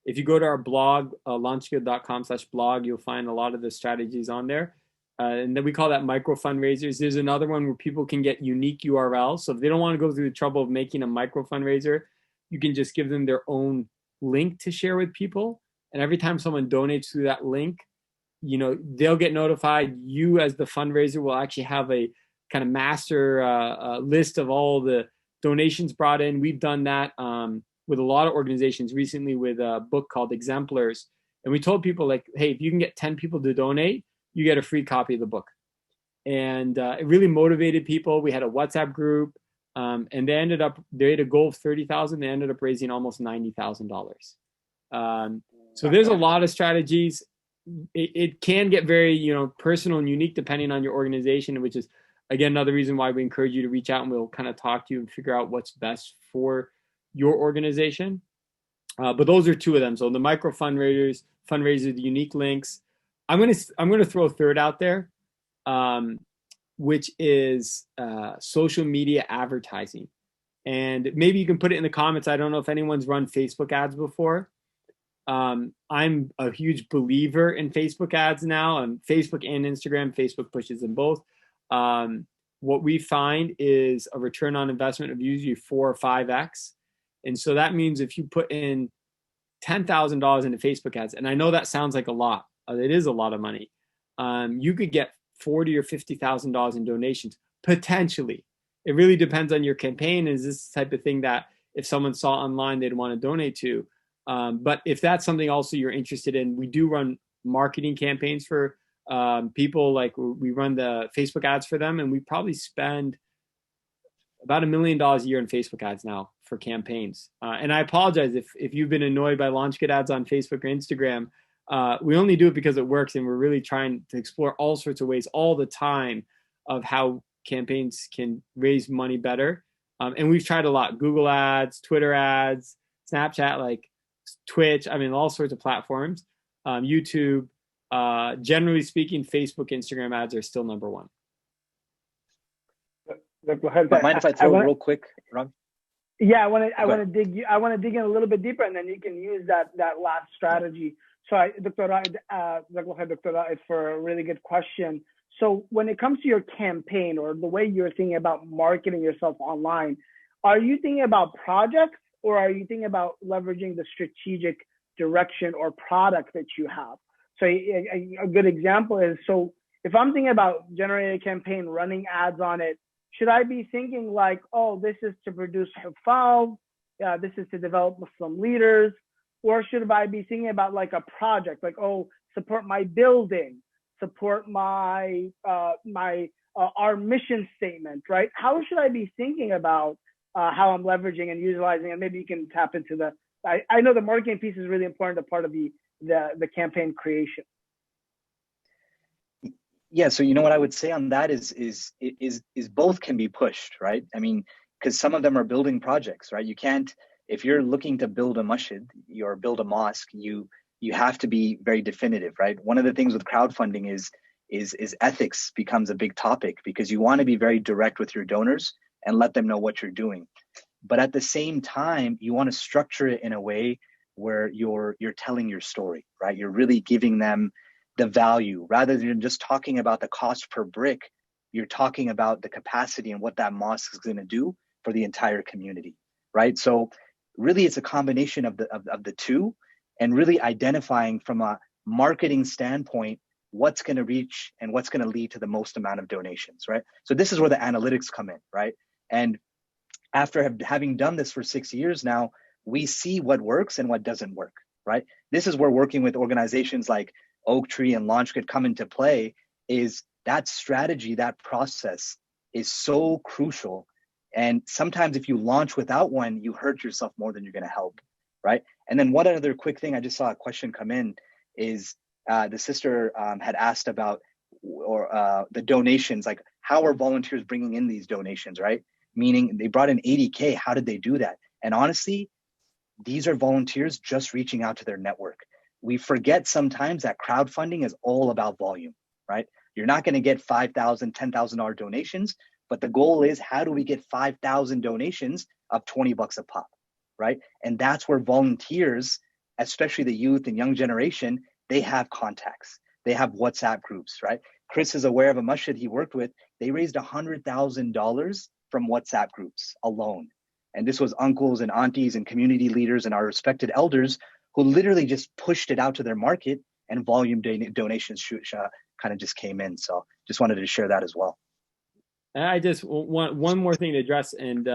B: If you go to our blog, launchgood.com/blog, you'll find a lot of the strategies on there. And then we call that micro fundraisers. There's another one where people can get unique URLs. So if they don't want to go through the trouble of making a micro fundraiser, you can just give them their own link to share with people. And every time someone donates through that link, they'll get notified. You as the fundraiser will actually have a kind of master list of all the donations brought in. We've done that with a lot of organizations recently with a book called Exemplars. And we told people like, hey, if you can get 10 people to donate, you get a free copy of the book. And it really motivated people. We had a WhatsApp group and they had a goal of 30,000. They ended up raising almost $90,000. So there's a lot of strategies. It can get very, personal and unique depending on your organization, which is, again, another reason why we encourage you to reach out and we'll kind of talk to you and figure out what's best for your organization. But those are two of them. So the micro fundraisers, the unique links. I'm going to throw a third out there, which is social media advertising. And maybe you can put it in the comments. I don't know if anyone's run Facebook ads before. I'm a huge believer in Facebook ads now, on Facebook and Instagram. Facebook pushes them both. What we find is a return on investment of usually 4 or 5x. And so that means if you put in $10,000 into Facebook ads, and I know that sounds like a lot, it is a lot of money. You could get $40,000 or $50,000 in donations, potentially. It really depends on your campaign. Is this the type of thing that if someone saw online, they'd want to donate to? But if that's something also you're interested in, we do run marketing campaigns for people. Like we run the Facebook ads for them, and we probably spend about $1 million a year in Facebook ads now for campaigns. And I apologize if you've been annoyed by LaunchGood ads on Facebook or Instagram. We only do it because it works, and we're really trying to explore all sorts of ways all the time of how campaigns can raise money better. And we've tried a lot: Google ads, Twitter ads, Snapchat, like Twitch. I mean, all sorts of platforms. YouTube. Generally speaking, Facebook, Instagram ads are still number one.
C: Mind if I throw real quick, Ram?
A: Yeah, I want to dig in a little bit deeper, and then you can use that last strategy. So, Dr. Raed, for a really good question. So, when it comes to your campaign or the way you're thinking about marketing yourself online, are you thinking about projects, or are you thinking about leveraging the strategic direction or product that you have? So, a good example is, so if I'm thinking about generating a campaign, running ads on it, should I be thinking like, oh, this is to produce hufal, this is to develop Muslim leaders, or should I be thinking about like a project, like, oh, support my building, support my our mission statement, right? How should I be thinking about how I'm leveraging and utilizing? And maybe you can tap into the. I know the marketing piece is really important, a part of the campaign creation.
C: Yeah, so what I would say on that is both can be pushed, right? I mean, because some of them are building projects, right? You can't, if you're looking to build a masjid or build a mosque, you have to be very definitive, right? One of the things with crowdfunding is ethics becomes a big topic, because you want to be very direct with your donors and let them know what you're doing. But at the same time, you want to structure it in a way where you're telling your story, right? You're really giving them the value, rather than just talking about the cost per brick. You're talking about the capacity and what that mosque is going to do for the entire community, right? So really it's a combination of the two, and really identifying from a marketing standpoint what's going to reach and what's going to lead to the most amount of donations, right? So this is where the analytics come in, right? And after having done this for 6 years now, we see what works and what doesn't work, right? This is where working with organizations like Oaktree and LaunchGood come into play. Is that strategy, that process is so crucial. And sometimes if you launch without one, you hurt yourself more than you're going to help, right? And then one other quick thing, I just saw a question come in, is the sister had asked about or the donations, like how are volunteers bringing in these donations, right? Meaning they brought in 80K. How did they do that? And honestly, these are volunteers just reaching out to their network. We forget sometimes that crowdfunding is all about volume, right? You're not going to get $5,000, $10,000 donations, but the goal is how do we get 5,000 donations of $20 a pop, right? And that's where volunteers, especially the youth and young generation, they have contacts. They have WhatsApp groups, right? Chris is aware of a masjid he worked with. They raised $100,000 from WhatsApp groups alone. And this was uncles and aunties and community leaders and our respected elders who literally just pushed it out to their market, and volume donations kind of just came in. So just wanted to share that as well.
B: I just want one more thing to address, and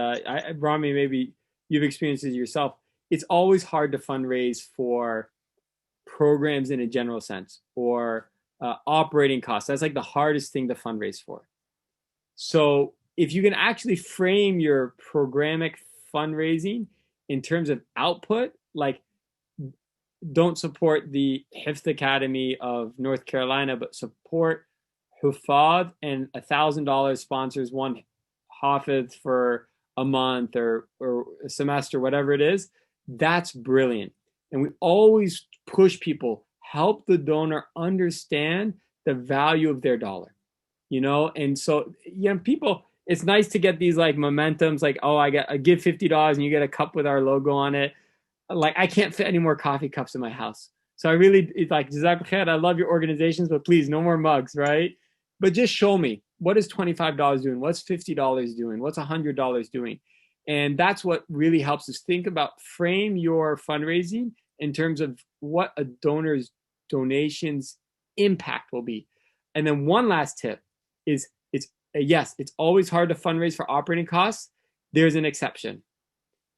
B: Rami, maybe you've experienced it yourself. It's always hard to fundraise for programs in a general sense, or operating costs. That's like the hardest thing to fundraise for. So if you can actually frame your programmatic fundraising in terms of output, like don't support the Hifz Academy of North Carolina, but support Hufad, and $1,000 sponsors one Hafiz for a month or a semester, whatever it is. That's brilliant. And we always push people, help the donor understand the value of their dollar, And so, people, it's nice to get these like momentums, like, oh, I give $50 and you get a cup with our logo on it. Like, I can't fit any more coffee cups in my house. So it's like, Jazakallah khair, I love your organizations, but please, no more mugs, right? But just show me, what is $25 doing? What's $50 doing? What's $100 doing? And that's what really helps us think about, frame your fundraising in terms of what a donor's donations impact will be. And then one last tip is, it's always hard to fundraise for operating costs. There's an exception.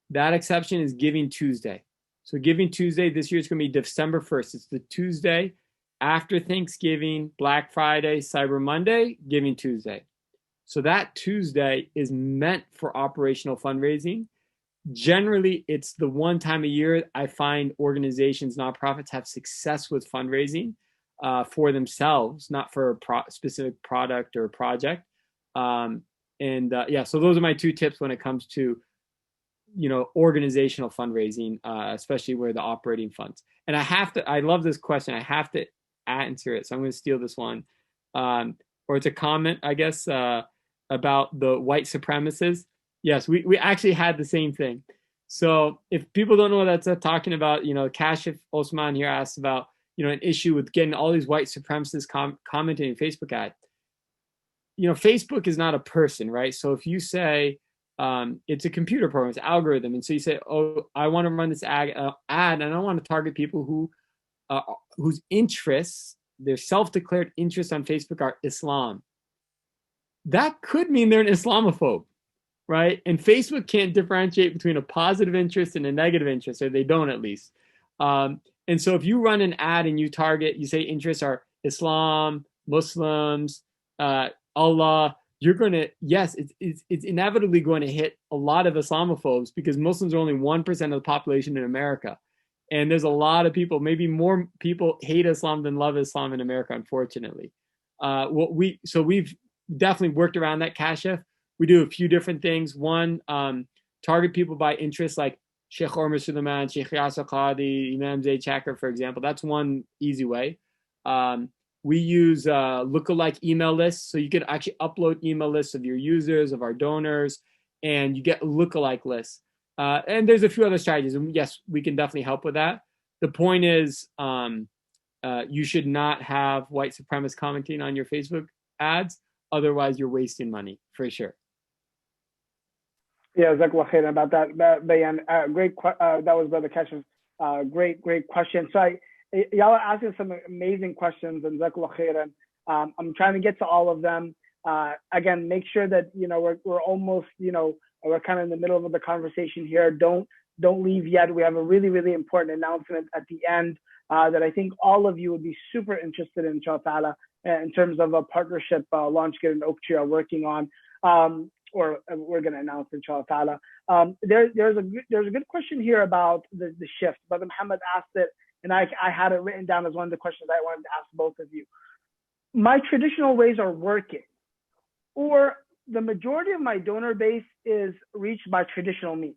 B: That exception is Giving Tuesday. So Giving Tuesday this year is going to be December 1st. It's the Tuesday after Thanksgiving, Black Friday, Cyber Monday, Giving Tuesday. So that Tuesday is meant for operational fundraising. Generally, it's the one time a year I find organizations, nonprofits have success with fundraising for themselves, not for a specific product or project. So those are my two tips when it comes to organizational fundraising, especially where the operating funds. And I love this question. I have to answer it. So I'm going to steal this one. Or it's a comment, I guess, about the white supremacists. Yes, we actually had the same thing. So if people don't know what that's talking about, Kashif Osman here asked about, an issue with getting all these white supremacists commenting in Facebook ad. Facebook is not a person, right? So if you say, it's a computer program, it's an algorithm. And so you say, oh, I want to run this ad and I want to target people whose interests, their self-declared interests on Facebook are Islam. That could mean they're an Islamophobe, right? And Facebook can't differentiate between a positive interest and a negative interest, or they don't at least. And so if you run an ad and you say interests are Islam, Muslims, Allah, you're going to, yes, it's inevitably going to hit a lot of Islamophobes, because Muslims are only 1% of the population in America. And there's a lot of people, maybe more people hate Islam than love Islam in America, unfortunately. We've definitely worked around that, Kashif. We do a few different things. One, target people by interest, like Sheikh Omar Suleiman, Sheikh Yasser Qadi, Imam Zayd Chakra, for example. That's one easy way. We use lookalike email lists. So you can actually upload email lists of your users, of our donors, and you get lookalike lists. And there's a few other strategies. And yes, we can definitely help with that. The point is, you should not have white supremacists commenting on your Facebook ads. Otherwise, you're wasting money, for sure.
A: Yeah, Jazakallah khair about that, Bayan. Great, that was Brother Kashif. Great question. So y'all are asking some amazing questions, and Jazakallah khairan. I'm trying to get to all of them. Again, make sure that we're almost we're kind of in the middle of the conversation here. Don't leave yet. We have a really, really important announcement at the end that I think all of you would be super interested in, inshallah, in terms of a partnership LaunchGood and Oaktree are working on, or we're going to announce, inshallah. There's a good question here about the shift. Brother Muhammad asked it, and I had it written down as one of the questions I wanted to ask both of you. my traditional ways are working, or the majority of my donor base is reached by traditional means.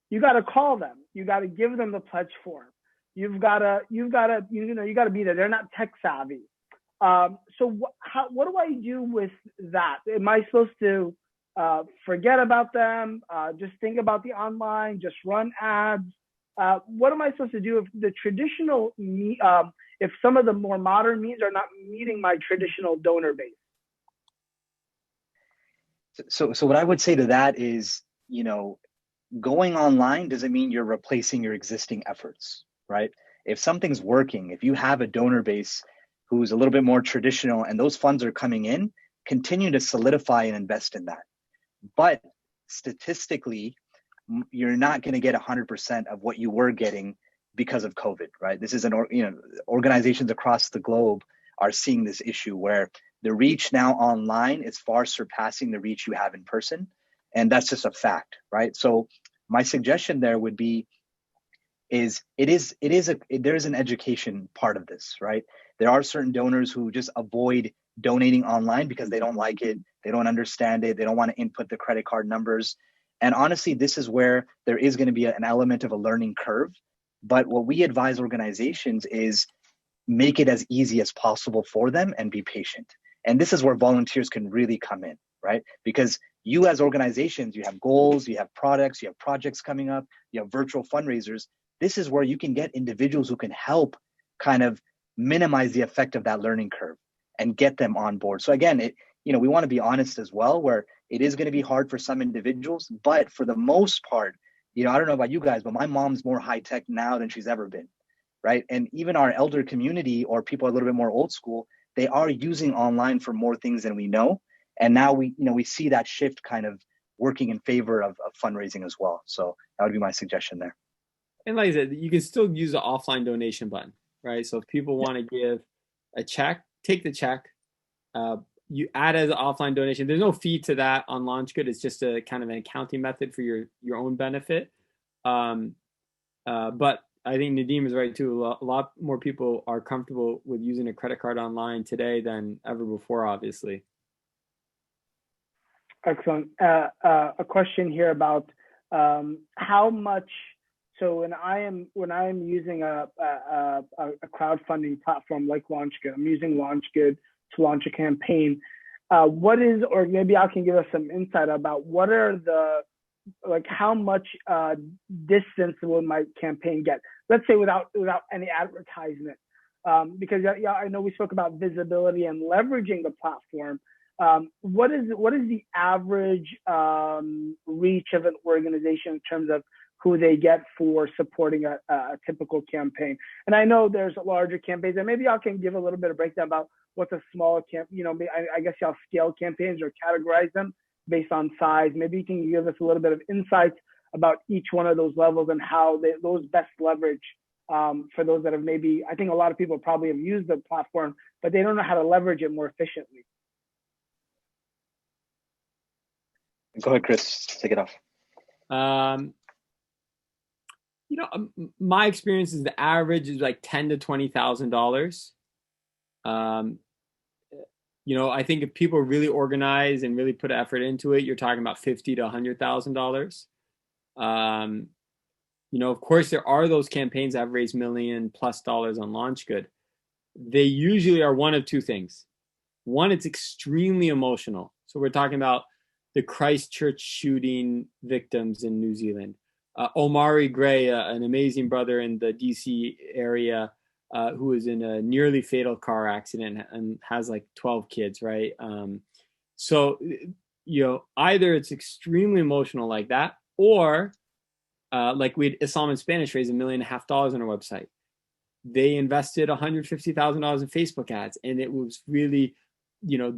A: You got to call them. You got to give them the pledge form. You got to be there. They're not tech savvy. So what do I do with that? Am I supposed to forget about them? Just think about the online, just run ads? What am I supposed to do if the traditional, if some of the more modern means are not meeting my traditional donor base?
C: So what I would say to that is, going online doesn't mean you're replacing your existing efforts, right? If something's working, if you have a donor base who's a little bit more traditional and those funds are coming in, continue to solidify and invest in that. But statistically, you're not going to get 100% of what you were getting because of COVID, right? This is organizations across the globe are seeing this issue where the reach now online is far surpassing the reach you have in person. And that's just a fact, right? So my suggestion there would be there's an education part of this, right? There are certain donors who just avoid donating online because they don't like it, they don't understand it, they don't want to input the credit card numbers. And honestly, this is where there is going to be an element of a learning curve. But what we advise organizations is make it as easy as possible for them and be patient. And this is where volunteers can really come in, right? Because you as organizations, you have goals, you have products, you have projects coming up, you have virtual fundraisers. This is where you can get individuals who can help kind of minimize the effect of that learning curve and get them on board. So again, we want to be honest as well, where it is going to be hard for some individuals, but for the most part, I don't know about you guys, but my mom's more high tech now than she's ever been, right? And even our elder community or people a little bit more old school, they are using online for more things than we know. And now we see that shift kind of working in favor of fundraising as well. So that would be my suggestion there.
B: And like I said, you can still use the offline donation button, right? So if people want to give a check, take the check. You add as an offline donation. There's no fee to that on LaunchGood. It's just a kind of an accounting method for your own benefit. But I think Nadeem is right too. A lot more people are comfortable with using a credit card online today than ever before, obviously.
A: Excellent. A question here about how much. So when I am using a crowdfunding platform like LaunchGood, I'm using LaunchGood to launch a campaign. Or maybe I can give us some insight about what are how much distance will my campaign get? Let's say without any advertisement, because I know we spoke about visibility and leveraging the platform. What is the average reach of an organization in terms of who they get for supporting a typical campaign? And I know there's larger campaigns, and maybe I can give a little bit of breakdown about what's a small I guess y'all scale campaigns or categorize them based on size. Maybe you can give us a little bit of insights about each one of those levels and how those best leverage for those that have I think a lot of people probably have used the platform, but they don't know how to leverage it more efficiently.
C: Go ahead, Chris, take it off.
B: My experience is the average is like $10,000 to $20,000. I think if people really organize and really put effort into it, you're talking about $50,000 to $100,000. Of course, there are those campaigns that have raised $1 million+ on LaunchGood. They usually are one of two things. One, it's extremely emotional. So we're talking about the Christchurch shooting victims in New Zealand. Omari Gray, an amazing brother in the DC area, who was in a nearly fatal car accident and has like 12 kids, right? So either it's extremely emotional like that, or like we had Islam in Spanish raise $1.5 million on our website. They invested $150,000 in Facebook ads, and it was really,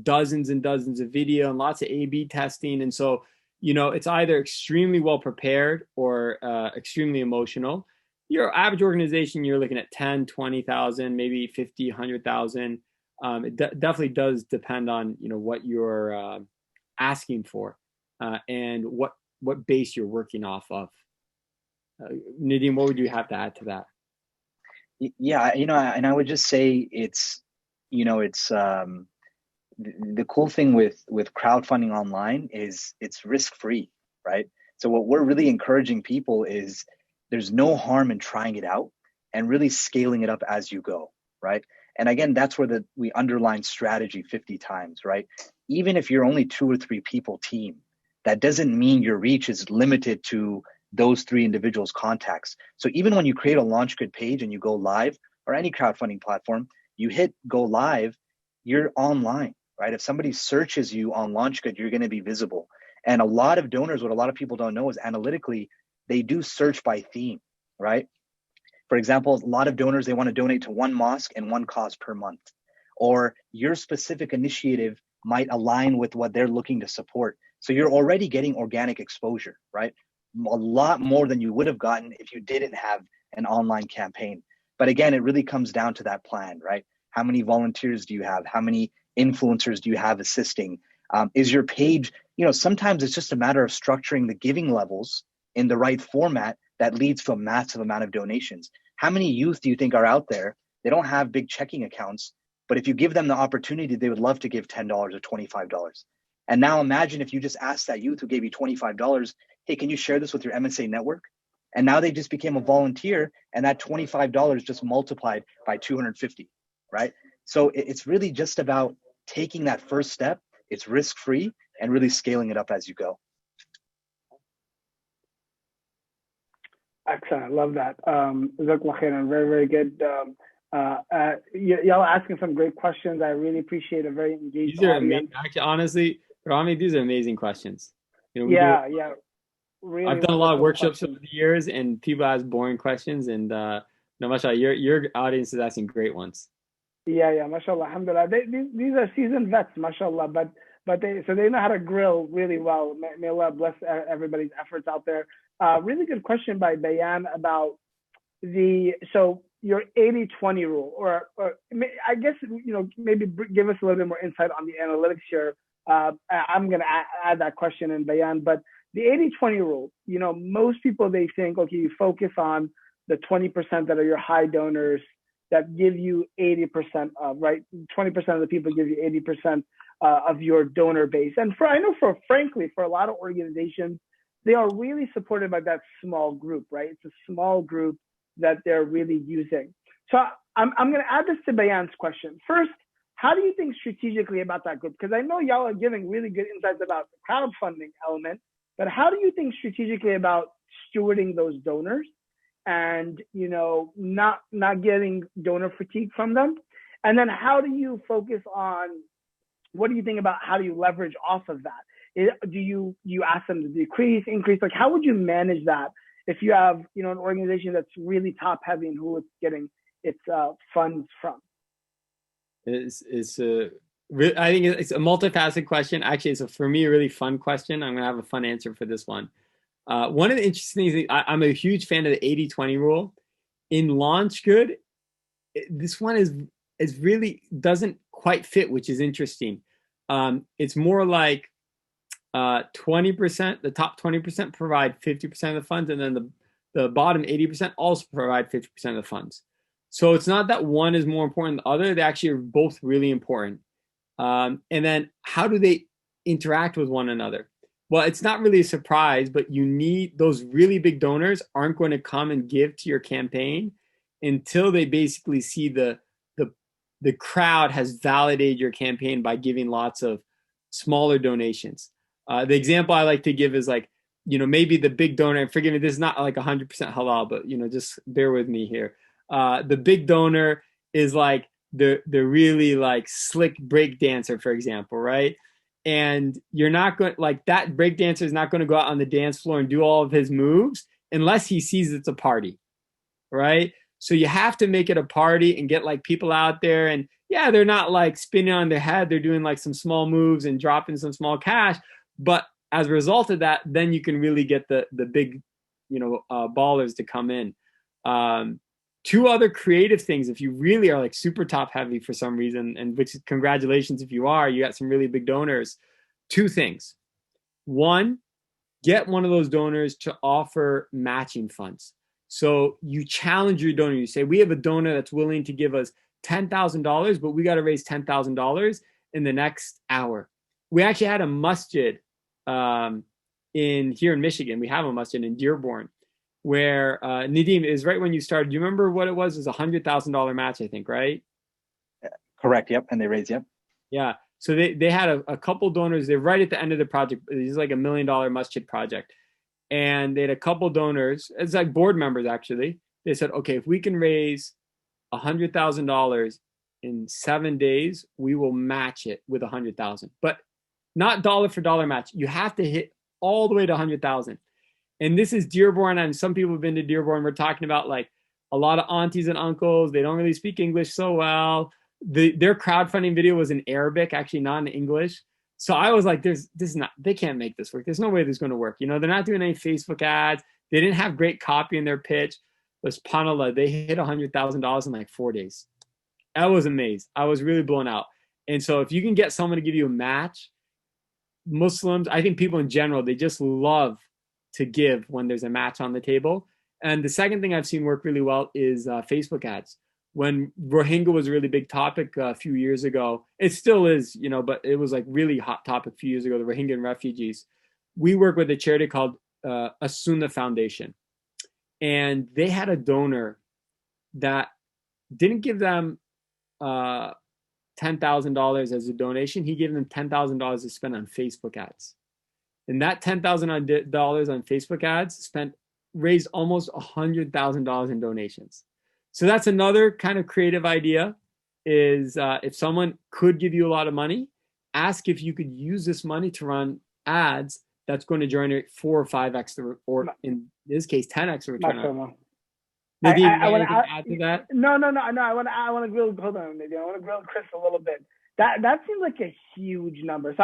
B: dozens and dozens of video and lots of A/B testing. And so, it's either extremely well prepared or extremely emotional. Your average organization, you're looking at 10, 20,000, maybe 50, 100,000. It definitely does depend on, what you're asking for and what base you're working off of. Nadeem, what would you have to add to that?
C: Yeah, and I would just say it's the cool thing with crowdfunding online is it's risk free, right? So what we're really encouraging people is there's no harm in trying it out and really scaling it up as you go, right? And again, that's where we underline strategy 50 times, right? Even if you're only 2 or 3 people team, that doesn't mean your reach is limited to those 3 individuals' contacts. So even when you create a LaunchGood page and you go live, or any crowdfunding platform, you hit go live, you're online, right? If somebody searches you on LaunchGood, you're going to be visible. And a lot of donors, what a lot of people don't know is analytically, they do search by theme, right? For example, a lot of donors, they want to donate to one mosque and one cause per month, or your specific initiative might align with what they're looking to support. So you're already getting organic exposure, right? A lot more than you would have gotten if you didn't have an online campaign. But again, it really comes down to that plan, right? How many volunteers do you have? How many influencers do you have assisting? Is your page, sometimes it's just a matter of structuring the giving levels in the right format that leads to a massive amount of donations. How many youth do you think are out there? They don't have big checking accounts, but if you give them the opportunity, they would love to give $10 or $25. And now imagine if you just asked that youth who gave you $25, hey, can you share this with your MSA network? And now they just became a volunteer, and that $25 just multiplied by 250, right? So it's really just about taking that first step. It's risk-free and really scaling it up as you go.
A: Excellent. Love that. Jazakallah khairan. Very, very good. Y'all asking some great questions. I really appreciate a very engaged
B: These are
A: audience.
B: amazing. Actually, honestly, Rami, these are amazing questions.
A: Yeah. Really
B: I've done a lot of workshops over the years, and people ask boring questions, and no, mashallah, your audience is asking great ones.
A: Yeah, mashallah, alhamdulillah. These are seasoned vets, mashallah, but they know how to grill really well. May Allah bless everybody's efforts out there. Really good question by Bayan about your 80-20 rule, or I guess, maybe give us a little bit more insight on the analytics here. I'm going to add that question in Bayan, but the 80-20 rule, most people, they think, okay, you focus on the 20% that are your high donors that give you 80% of, right? 20% of the people give you 80% of your donor base. And frankly, for a lot of organizations, they are really supported by that small group, right? It's a small group that they're really using. So I'm going to add this to Bayan's question. First, how do you think strategically about that group? Because I know y'all are giving really good insights about the crowdfunding element, but how do you think strategically about stewarding those donors and, not getting donor fatigue from them? And then how do you focus on, what do you think about how do you leverage off of that? Do you ask them to decrease, increase? Like, how would you manage that if you have, an organization that's really top heavy and who it's getting its funds from?
B: I think it's a multifaceted question. Actually, it's for me a really fun question. I'm going to have a fun answer for this one. One of the interesting things, I'm a huge fan of the 80-20 rule. In LaunchGood, this one is really doesn't quite fit, which is interesting. It's more like 20%, the top 20% provide 50% of the funds, and then the bottom 80% also provide 50% of the funds. So it's not that one is more important than the other. They actually are both really important. And then how do they interact with one another? Well, it's not really a surprise, but you need those really big donors aren't going to come and give to your campaign until they basically see the crowd has validated your campaign by giving lots of smaller donations. The example I like to give is like, maybe the big donor, and forgive me, this is not like 100% halal, but, just bear with me here. The big donor is like the really like slick break dancer, for example, right? And you're not going, like, that break dancer is not going to go out on the dance floor and do all of his moves unless he sees it's a party, right? So you have to make it a party and get like people out there, and yeah, they're not like spinning on their head. They're doing like some small moves and dropping some small cash. But as a result of that, then you can really get the big, ballers to come in. Two other creative things, if you really are like super top heavy for some reason, and which congratulations if you are, you got some really big donors. Two things. One, get one of those donors to offer matching funds. So you challenge your donor. You say, we have a donor that's willing to give us $10,000, but we got to raise $10,000 in the next hour. We actually had a masjid here in Michigan. We have a masjid in Dearborn where Nadeem is right when you started. Do you remember what it was? It was $100,000 match, I think, right?
C: Correct. Yep. And they raised. Yep.
B: Yeah. So they had a couple donors. They're right at the end of the project. It's like $1 million masjid project. And they had a couple donors. It's like board members, actually. They said, okay, if we can raise $100,000 in 7 days, we will match it with 100,000, but not dollar for dollar match. You have to hit all the way to 100,000. And this is Dearborn. And some people have been to Dearborn. We're talking about like a lot of aunties and uncles. They don't really speak English so well. Their crowdfunding video was in Arabic, actually not in English. So I was like, they can't make this work. There's no way this is going to work. You know, they're not doing any Facebook ads. They didn't have great copy in their pitch. But subhanAllah, they hit $100,000 in like 4 days. I was amazed. I was really blown out. And so if you can get someone to give you a match, Muslims, I think people in general, they just love to give when there's a match on the table. And the second thing I've seen work really well is Facebook ads. When Rohingya was a really big topic a few years ago, it still is, you know, but it was like really hot topic a few years ago, the Rohingya refugees. We work with a charity called Asuna Foundation. And they had a donor that didn't give them $10,000 as a donation. He gave them $10,000 to spend on Facebook ads. And that $10,000 on Facebook ads raised almost $100,000 in donations. So that's another kind of creative idea is if someone could give you a lot of money, ask if you could use this money to run ads that's going to generate 4 or 5x, or in this case, 10x return. Maybe I want to add to that.
A: No. I want to grill. Hold on, maybe I want to grill Chris a little bit. That seems like a huge number. So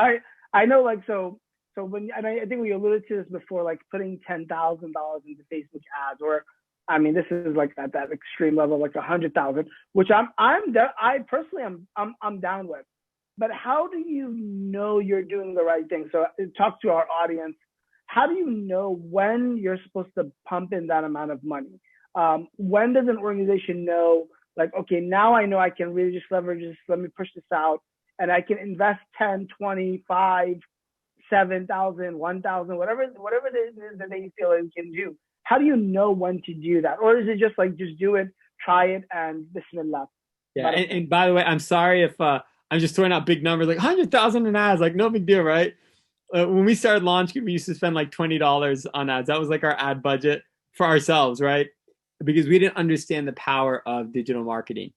A: I know, like, so when, and I think we alluded to this before, like putting $10,000 into Facebook ads, or I mean, this is like at that extreme level, like 100,000, which I personally I'm down with. But how do you know you're doing the right thing? So talk to our audience. How do you know when you're supposed to pump in that amount of money? When does an organization know, like, okay, now I know I can really just leverage this, let me push this out, and I can invest 10, 20, 5, 7,000, 1,000, whatever it is that they feel it can do. How do you know when to do that? Or is it just like, just do it, try it, and bismillah?
B: Yeah, and by the way, I'm sorry if I'm just throwing out big numbers, like 100,000 in ads, like no big deal, right? When we started LaunchGood, we used to spend like $20 on ads. That was like our ad budget for ourselves, right? Because we didn't understand the power of digital marketing.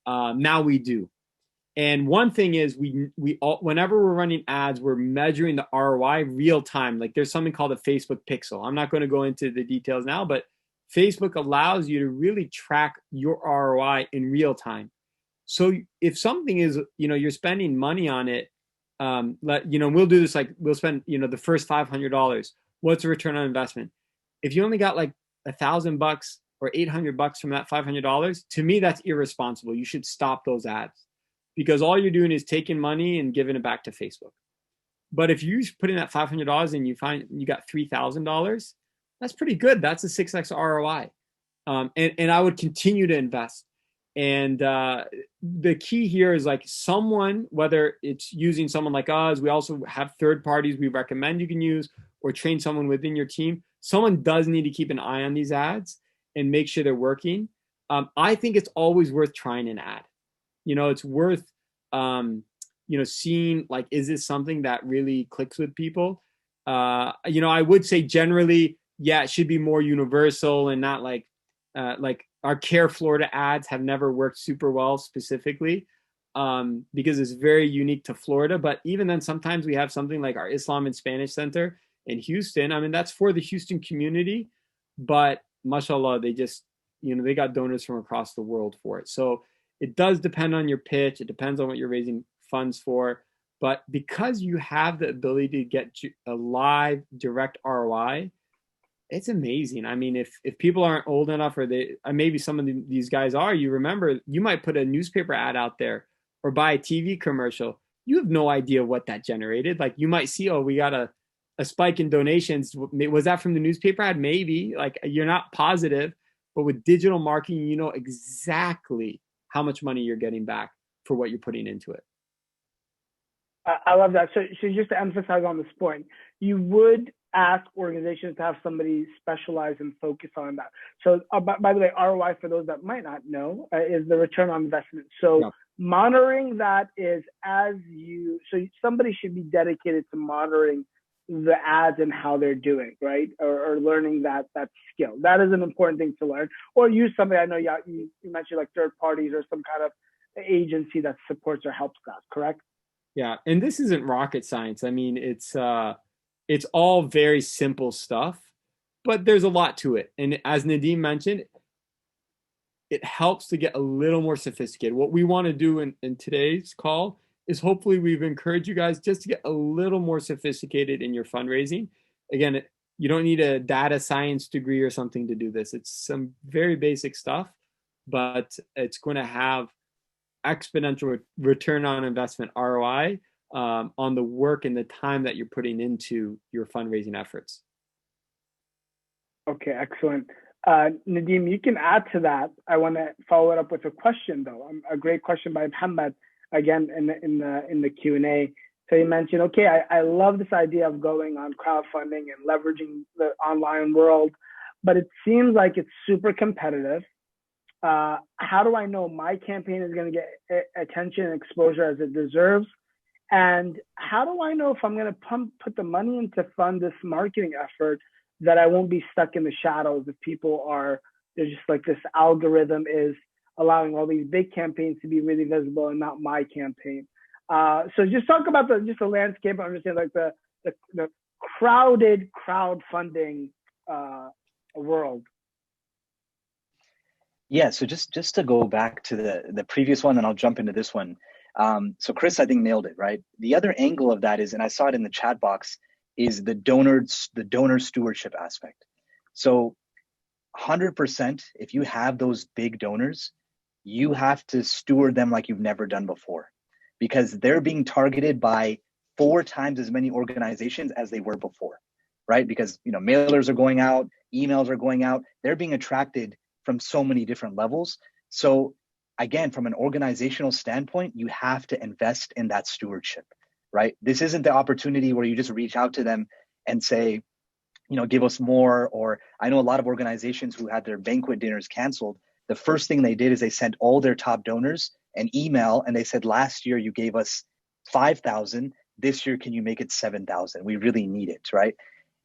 B: Now we do. And one thing is we whenever we're running ads, we're measuring the ROI real time. Like there's something called a Facebook pixel. I'm not going to go into the details now, but Facebook allows you to really track your ROI in real time. So if something is, you know, you're spending money on it, we'll do this, like we'll spend, you know, the first $500. What's the return on investment? If you only got like $1,000 or $800 from that $500, to me, that's irresponsible. You should stop those ads because all you're doing is taking money and giving it back to Facebook. But if you put in that $500 and you find you got $3,000, that's pretty good. That's a 6x ROI. And I would continue to invest. And the key here is like someone, whether it's using someone like us, we also have third parties we recommend you can use, or train someone within your team. Someone does need to keep an eye on these ads and make sure they're working. I think it's always worth trying an ad. You know, it's worth, seeing like, is this something that really clicks with people? I would say generally, yeah, it should be more universal and not like our Care Florida ads have never worked super well specifically because it's very unique to Florida. But even then, sometimes we have something like our Islam and Spanish Center in Houston. I mean, that's for the Houston community, but mashallah, they just, they got donors from across the world for it. So it does depend on your pitch. It depends on what you're raising funds for. But because you have the ability to get a live direct ROI, it's amazing. I mean, if people aren't old enough, or maybe some of these guys are, you remember, you might put a newspaper ad out there or buy a TV commercial. You have no idea what that generated. Like you might see, oh, we got a spike in donations. Was that from the newspaper ad? Maybe. Like you're not positive, but with digital marketing, you know exactly how much money you're getting back for what you're putting into it.
A: I love that. So just to emphasize on this point, you would ask organizations to have somebody specialize and focus on that. So by the way, ROI, for those that might not know, is the return on investment. So yeah. Monitoring that is so somebody should be dedicated to monitoring the ads and how they're doing, right? Or learning that skill. That is an important thing to learn. Or use somebody, I know you mentioned like third parties or some kind of agency that supports or helps that, correct?
B: Yeah, and this isn't rocket science. I mean, it's all very simple stuff, but there's a lot to it. And as Nadeem mentioned, it helps to get a little more sophisticated. What we want to do in today's call is hopefully we've encouraged you guys just to get a little more sophisticated in your fundraising. Again, you don't need a data science degree or something to do this. It's some very basic stuff, but it's going to have exponential return on investment, ROI, on the work and the time that you're putting into your fundraising efforts.
A: Okay, excellent. Nadeem, you can add to that. I want to follow it up with a question, though. A great question by Muhammad, again, in the Q&A. So you mentioned, okay, I love this idea of going on crowdfunding and leveraging the online world, but it seems like it's super competitive. How do I know my campaign is going to get attention and exposure as it deserves? And how do I know if I'm going to put the money in to fund this marketing effort that I won't be stuck in the shadows if they're just like this algorithm is allowing all these big campaigns to be really visible and not my campaign. So just talk about the landscape. I understand like the crowded crowdfunding world.
C: Yeah, so just to go back to the previous one, and I'll jump into this one. So Chris, I think, nailed it, right? The other angle of that is, and I saw it in the chat box, is the donor stewardship aspect. So 100%, if you have those big donors, you have to steward them like you've never done before, because they're being targeted by 4 times as many organizations as they were before, right? Because mailers are going out, emails are going out, they're being attracted from so many different levels. So again, from an organizational standpoint, you have to invest in that stewardship, right? This isn't the opportunity where you just reach out to them and say, give us more. Or I know a lot of organizations who had their banquet dinners canceled. The first thing they did is they sent all their top donors an email and they said, last year you gave us 5,000. This year, can you make it 7,000? We really need it, right?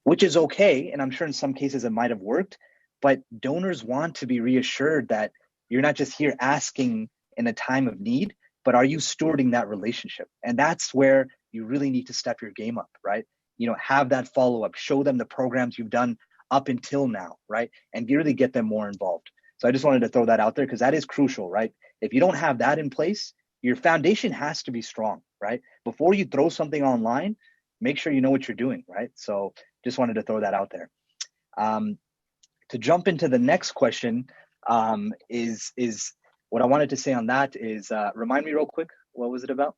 C: Which is okay. And I'm sure in some cases it might have worked, but donors want to be reassured that you're not just here asking in a time of need, but are you stewarding that relationship? And that's where you really need to step your game up, right? Have that follow-up, show them the programs you've done up until now, right? And really get them more involved. So I just wanted to throw that out there because that is crucial, right? If you don't have that in place, your foundation has to be strong, right? Before you throw something online, make sure you know what you're doing, right? So just wanted to throw that out there. To jump into the next question, is what I wanted to say on that is, remind me real quick, what was it about?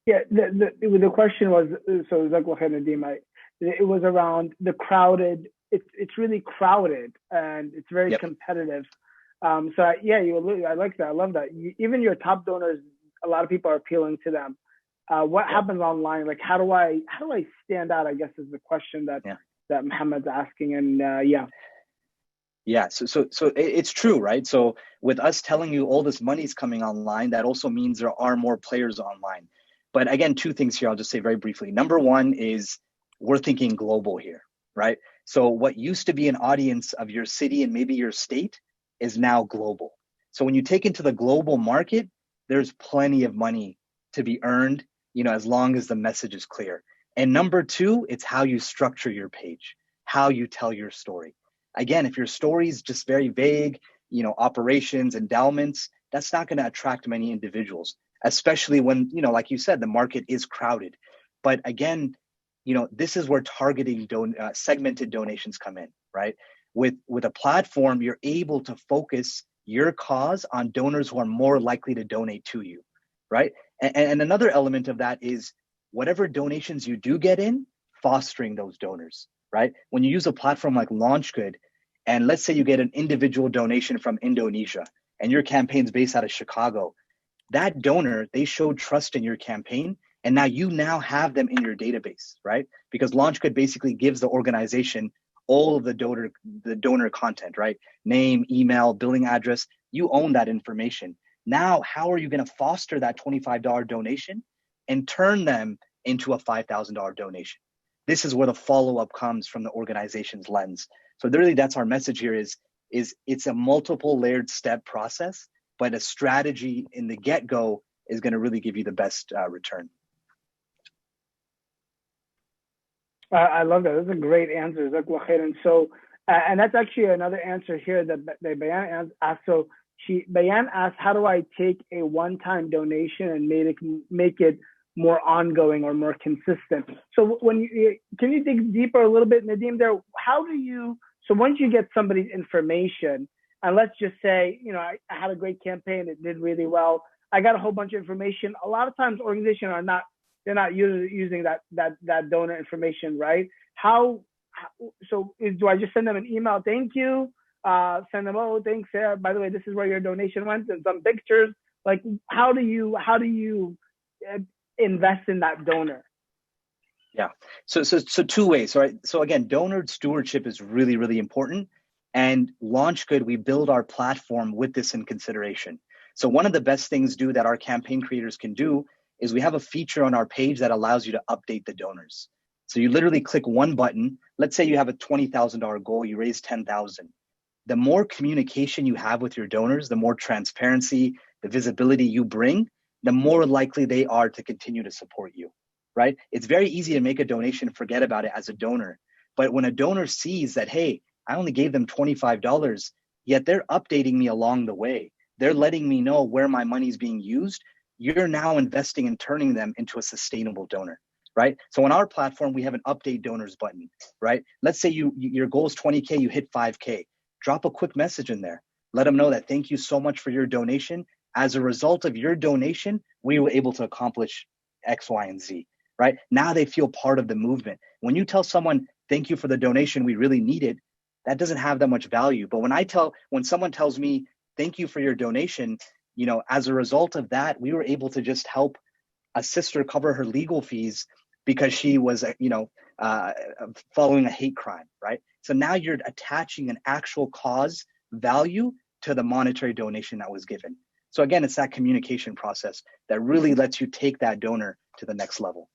A: Yeah, the question was, so Nadeem, it was around the crowded, it's really crowded and it's very competitive. So yeah, I like that. I love that. Even your top donors, a lot of people are appealing to them. What happens online? Like, how do I stand out? I guess is the question that Muhammad's asking. And
C: Yeah, so it's true, right? So with us telling you all this money's coming online, that also means there are more players online. But again, 2 things here, I'll just say very briefly. Number one is we're thinking global here, right? So what used to be an audience of your city and maybe your state is now global. So when you take into the global market, there's plenty of money to be earned, as long as the message is clear. And number 2, it's how you structure your page, how you tell your story. Again, if your story is just very vague, operations, endowments, that's not going to attract many individuals, especially when, like you said, the market is crowded. But again, this is where targeting segmented donations come in, right? With a platform, you're able to focus your cause on donors who are more likely to donate to you, right? And another element of that is whatever donations you do get in, fostering those donors, right? When you use a platform like LaunchGood, and let's say you get an individual donation from Indonesia, and your campaign's based out of Chicago, that donor, they showed trust in your campaign, and now you have them in your database, right? Because LaunchGood basically gives the organization all of the donor content, right? Name, email, billing address, you own that information. Now, how are you going to foster that $25 donation and turn them into a $5,000 donation? This is where the follow-up comes from the organization's lens. So really, that's our message here is it's a multiple layered step process, but a strategy in the get-go is going to really give you the best return.
A: I love that. That's a great answer. And so, and that's actually another answer here that Bayan asked. So Bayan asked, how do I take a one-time donation and make it more ongoing or more consistent? So can you dig deeper a little bit, Nadeem, there? So once you get somebody's information, and let's just say, I had a great campaign, it did really well, I got a whole bunch of information. A lot of times organizations they're not using that donor information, right? Do I just send them an email, thank you, send them, oh, thanks, Sarah, by the way, this is where your donation went, and some pictures? Like, how do you invest in that donor?
C: Yeah, so two ways, right? So again, donor stewardship is really, really important. And LaunchGood, we build our platform with this in consideration. So one of the best things that our campaign creators can do is we have a feature on our page that allows you to update the donors. So you literally click one button. Let's say you have a $20,000 goal, you raise 10,000. The more communication you have with your donors, the more transparency, the visibility you bring, the more likely they are to continue to support you, right? It's very easy to make a donation, forget about it as a donor. But when a donor sees that, hey, I only gave them $25, yet they're updating me along the way, they're letting me know where my money is being used, you're now investing and turning them into a sustainable donor, right? So on our platform, we have an update donors button, right? Let's say your goal is 20K, you hit 5K. Drop a quick message in there. Let them know that thank you so much for your donation. As a result of your donation, we were able to accomplish X, Y, and Z, right? Now they feel part of the movement. When you tell someone, thank you for the donation, we really need it, that doesn't have that much value. But when someone tells me, thank you for your donation, as a result of that, we were able to just help a sister cover her legal fees because she was, following a hate crime, right? So now you're attaching an actual cause value to the monetary donation that was given. So again, it's that communication process that really lets you take that donor to the next level.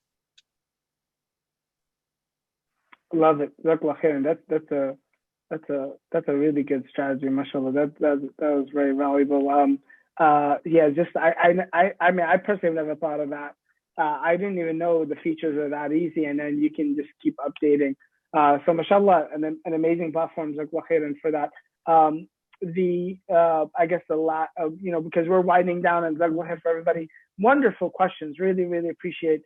A: Love it. That's a really good strategy, mashallah. That was very valuable. I personally have never thought of that. I didn't even know the features are that easy, and then you can just keep updating. So mashallah, an amazing platform, and for that. Because we're winding down, and for everybody, wonderful questions. Really, really appreciate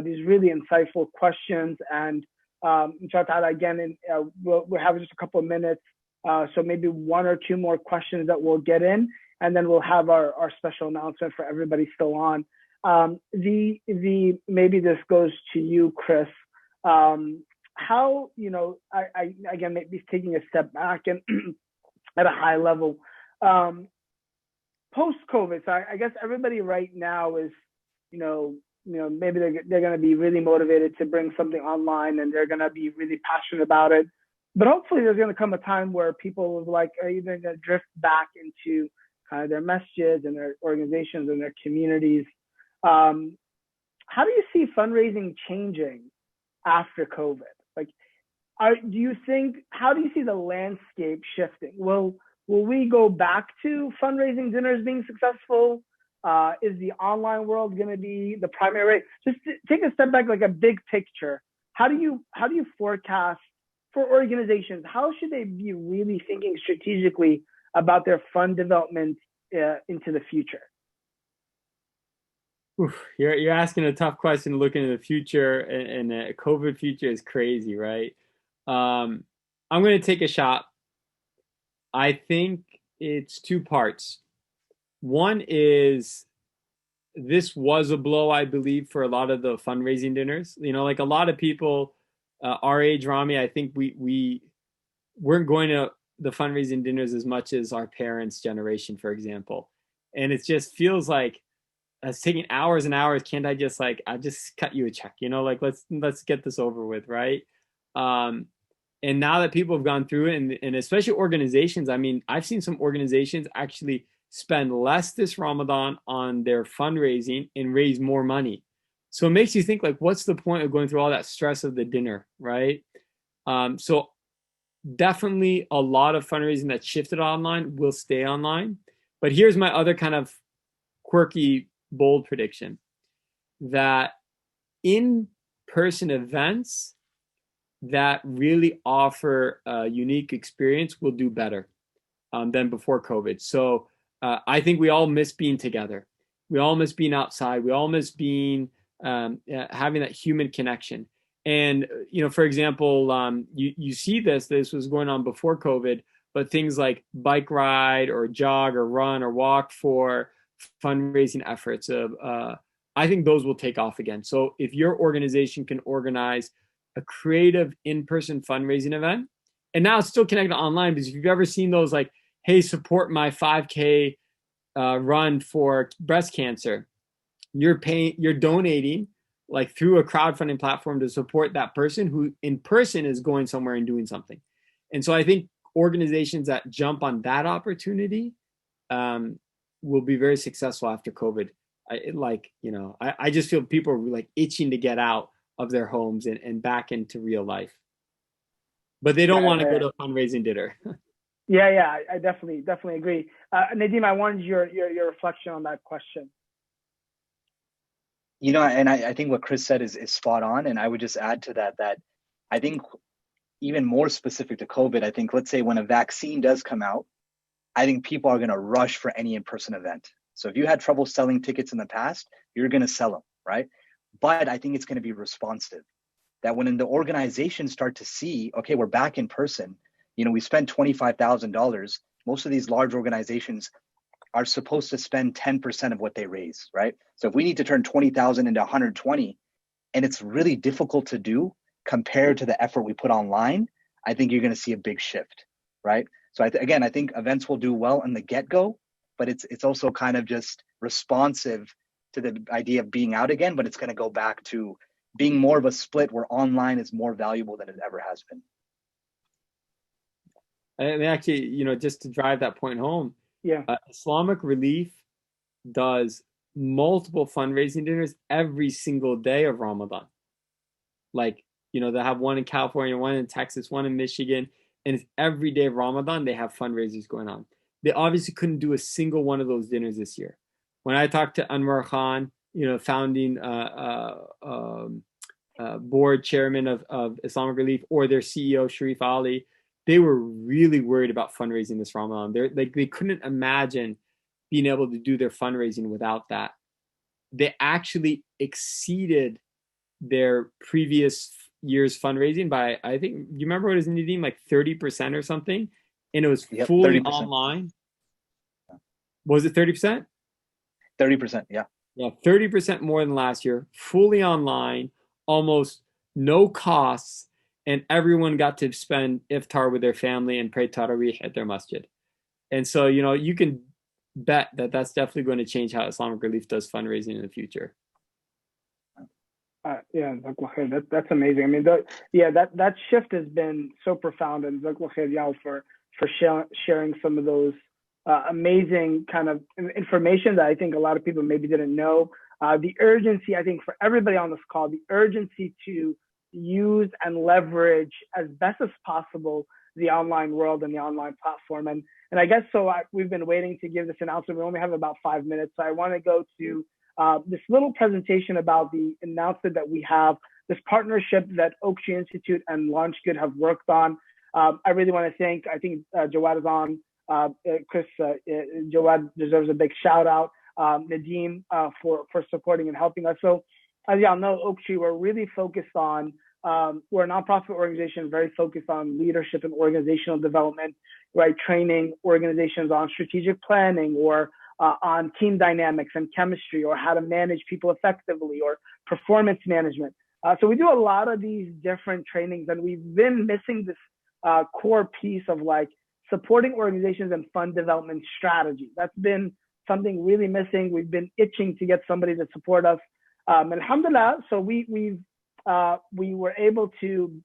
A: these really insightful questions. And inshallah, again, we'll have just a couple of minutes, so maybe one or two more questions that we'll get in, and then we'll have our special announcement for everybody still on. Maybe this goes to you, Chris. How, I again, maybe taking a step back and at a high level, post-COVID. So I guess everybody right now is, maybe they're going to be really motivated to bring something online, and they're going to be really passionate about it. But hopefully there's going to come a time where people are either going to drift back into kind of their messages and their organizations and their communities. How do you see fundraising changing after COVID? How do you see the landscape shifting? Will we go back to fundraising dinners being successful? Is the online world going to be the primary way? Just take a step back, like a big picture. How do you forecast for organizations? How should they be really thinking strategically about their fund development into the future?
B: Oof, you're asking a tough question to look into the future, and the COVID future is crazy, right? I'm going to take a shot. I think it's two parts. One is this was a blow, I believe, for a lot of the fundraising dinners. A lot of people our age, Rami, I think we weren't going to the fundraising dinners as much as our parents' generation, for example. And it just feels like it's taking hours and hours. Can't I just like, I'll just cut you a check, like let's get this over with, right? And now that people have gone through it, and especially organizations, I mean, I've seen some organizations actually spend less this Ramadan on their fundraising and raise more money. So it makes you think, like, what's the point of going through all that stress of the dinner, right? So definitely a lot of fundraising that shifted online will stay online. But here's my other kind of quirky, bold prediction, that in-person events that really offer a unique experience will do better than before COVID. So I think we all miss being together. We all miss being outside. We all miss being having that human connection. And for example, you see this was going on before COVID, but things like bike ride or jog or run or walk for fundraising efforts I think those will take off again. So if your organization can organize a creative in-person fundraising event, and now it's still connected online, because if you've ever seen those, like, hey, support my 5K run for breast cancer, you're donating like through a crowdfunding platform to support that person who in person is going somewhere and doing something. And so I think organizations that jump on that opportunity will be very successful after COVID. I just feel people are like itching to get out of their homes and back into real life, but they don't want to go to a fundraising dinner.
A: Yeah, I definitely agree. Nadeem, I wanted your reflection on that question.
C: And I think what Chris said is spot on. And I would just add to that I think even more specific to COVID, I think, let's say when a vaccine does come out, I think people are going to rush for any in-person event. So if you had trouble selling tickets in the past, you're going to sell them, right? But I think it's going to be responsive. That when the organizations start to see, okay, we're back in person, we spent $25,000. Most of these large organizations are supposed to spend 10% of what they raise, right? So if we need to turn 20,000 into 120, and it's really difficult to do compared to the effort we put online, I think you're going to see a big shift, right? So I think events will do well in the get-go, but it's also kind of just responsive to the idea of being out again, but it's going to go back to being more of a split where online is more valuable than it ever has been.
B: And actually, just to drive that point home,
A: yeah,
B: Islamic Relief does multiple fundraising dinners every single day of Ramadan. Like, they have one in California, one in Texas, one in Michigan, and it's every day of Ramadan they have fundraisers going on. They obviously couldn't do a single one of those dinners this year. When I talked to Anwar Khan, founding board chairman of Islamic Relief, or their CEO Sharif Ali, they were really worried about fundraising this Ramadan. They couldn't imagine being able to do their fundraising without that. They actually exceeded their previous year's fundraising by, I think, you remember what it was, Nadeem, like 30% or something? And it was fully 30%. Online. Was it 30%?
C: 30%, yeah.
B: Yeah, 30% more than last year, fully online, almost no costs, and everyone got to spend iftar with their family and pray tarawih at their masjid. And so, you can bet that that's definitely going to change how Islamic Relief does fundraising in the future.
A: Yeah, that's amazing. I mean, that shift has been so profound, and for sharing some of those amazing kind of information that I think a lot of people maybe didn't know. The urgency, I think, for everybody on this call, the urgency to use and leverage as best as possible the online world and the online platform. And I guess so. We've been waiting to give this announcement. We only have about 5 minutes, so I want to go to this little presentation about the announcement that we have, this partnership that Oak Tree Institute and LaunchGood have worked on. I really want to thank, I think Jawad is on, Chris, Jawad deserves a big shout out, Nadeem, for supporting and helping us. So as y'all know, Oak Tree, we're really focused on, we're a nonprofit organization very focused on leadership and organizational development, right? Training organizations on strategic planning, or on team dynamics and chemistry, or how to manage people effectively, or performance management. So we do a lot of these different trainings, and we've been missing this core piece of like supporting organizations and fund development strategy. That's been something really missing. We've been itching to get somebody to support us. Alhamdulillah, so we were able to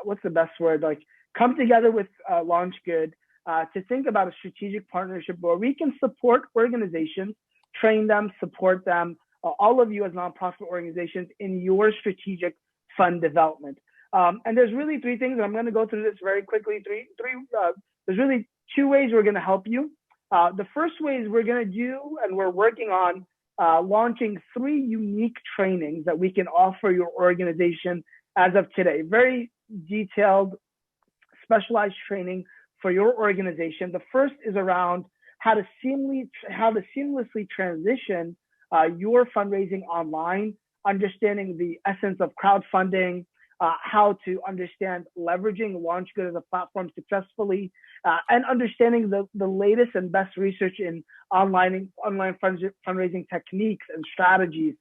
A: what's the best word? Like come together with LaunchGood to think about a strategic partnership where we can support organizations, train them, support them, all of you as nonprofit organizations in your strategic fund development. And there's really three things, and I'm going to go through this very quickly. There's really two ways we're going to help you. The first way is we're going to do, and we're working on launching 3 unique trainings that we can offer your organization as of today. Very detailed, specialized training for your organization. The first is around how to seamlessly transition your fundraising online, understanding the essence of crowdfunding, how to understand leveraging LaunchGood as a platform successfully, and understanding the latest and best research in online fundraising techniques and strategies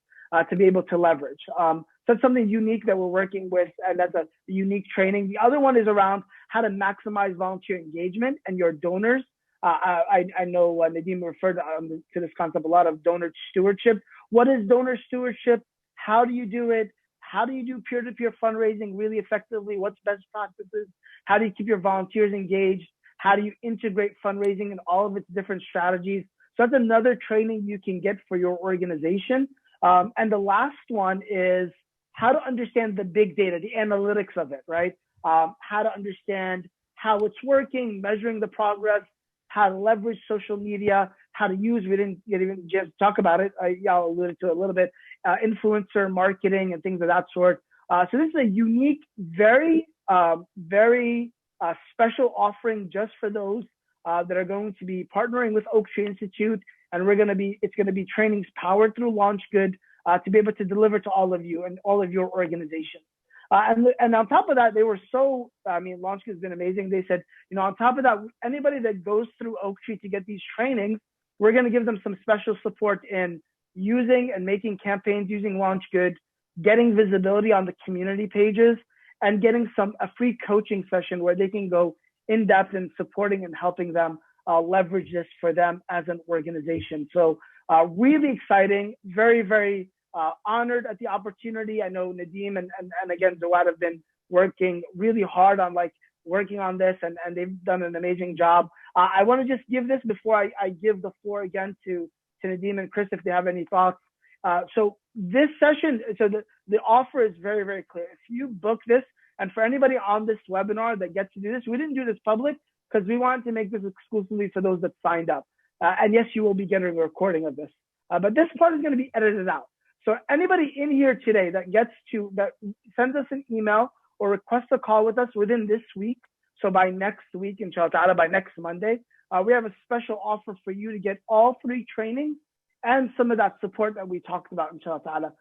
A: to be able to leverage. So that's something unique that we're working with, and that's a unique training. The other one is around how to maximize volunteer engagement and your donors. I know Nadeem referred to this concept a lot of donor stewardship. What is donor stewardship? How do you do it? How do you do peer-to-peer fundraising really effectively? What's best practices? How do you keep your volunteers engaged? How do you integrate fundraising in all of its different strategies? So that's another training you can get for your organization. And the last one is how to understand the big data, the analytics of it, right? How to understand how it's working, measuring the progress, how to leverage social media, how to use, we didn't even just talk about it, y'all alluded to it a little bit, influencer marketing and things of that sort. So this is a unique, very special offering just for those that are going to be partnering with Oak Tree Institute. And it's going to be trainings powered through LaunchGood to be able to deliver to all of you and all of your organizations. And on top of that, they were LaunchGood has been amazing. They said, on top of that, anybody that goes through Oak Tree to get these trainings, we're going to give them some special support in using and making campaigns using LaunchGood, getting visibility on the community pages, and getting a free coaching session where they can go in depth in supporting and helping them leverage this for them as an organization. So really exciting, very, very honored at the opportunity. I know Nadeem and again, Zawad have been working really hard on working on this, and they've done an amazing job. I want to just give this before I give the floor again to Nadeem and Chris if they have any thoughts. So this session, the offer is very, very clear. If you book this, and for anybody on this webinar that gets to do this, we didn't do this public because we wanted to make this exclusively for those that signed up. And yes, you will be getting a recording of this, but this part is going to be edited out. So anybody in here today that sends us an email or requests a call with us within this week, so by next week, inshallah, by next Monday, we have a special offer for you to get all 3 trainings and some of that support that we talked about, inshallah.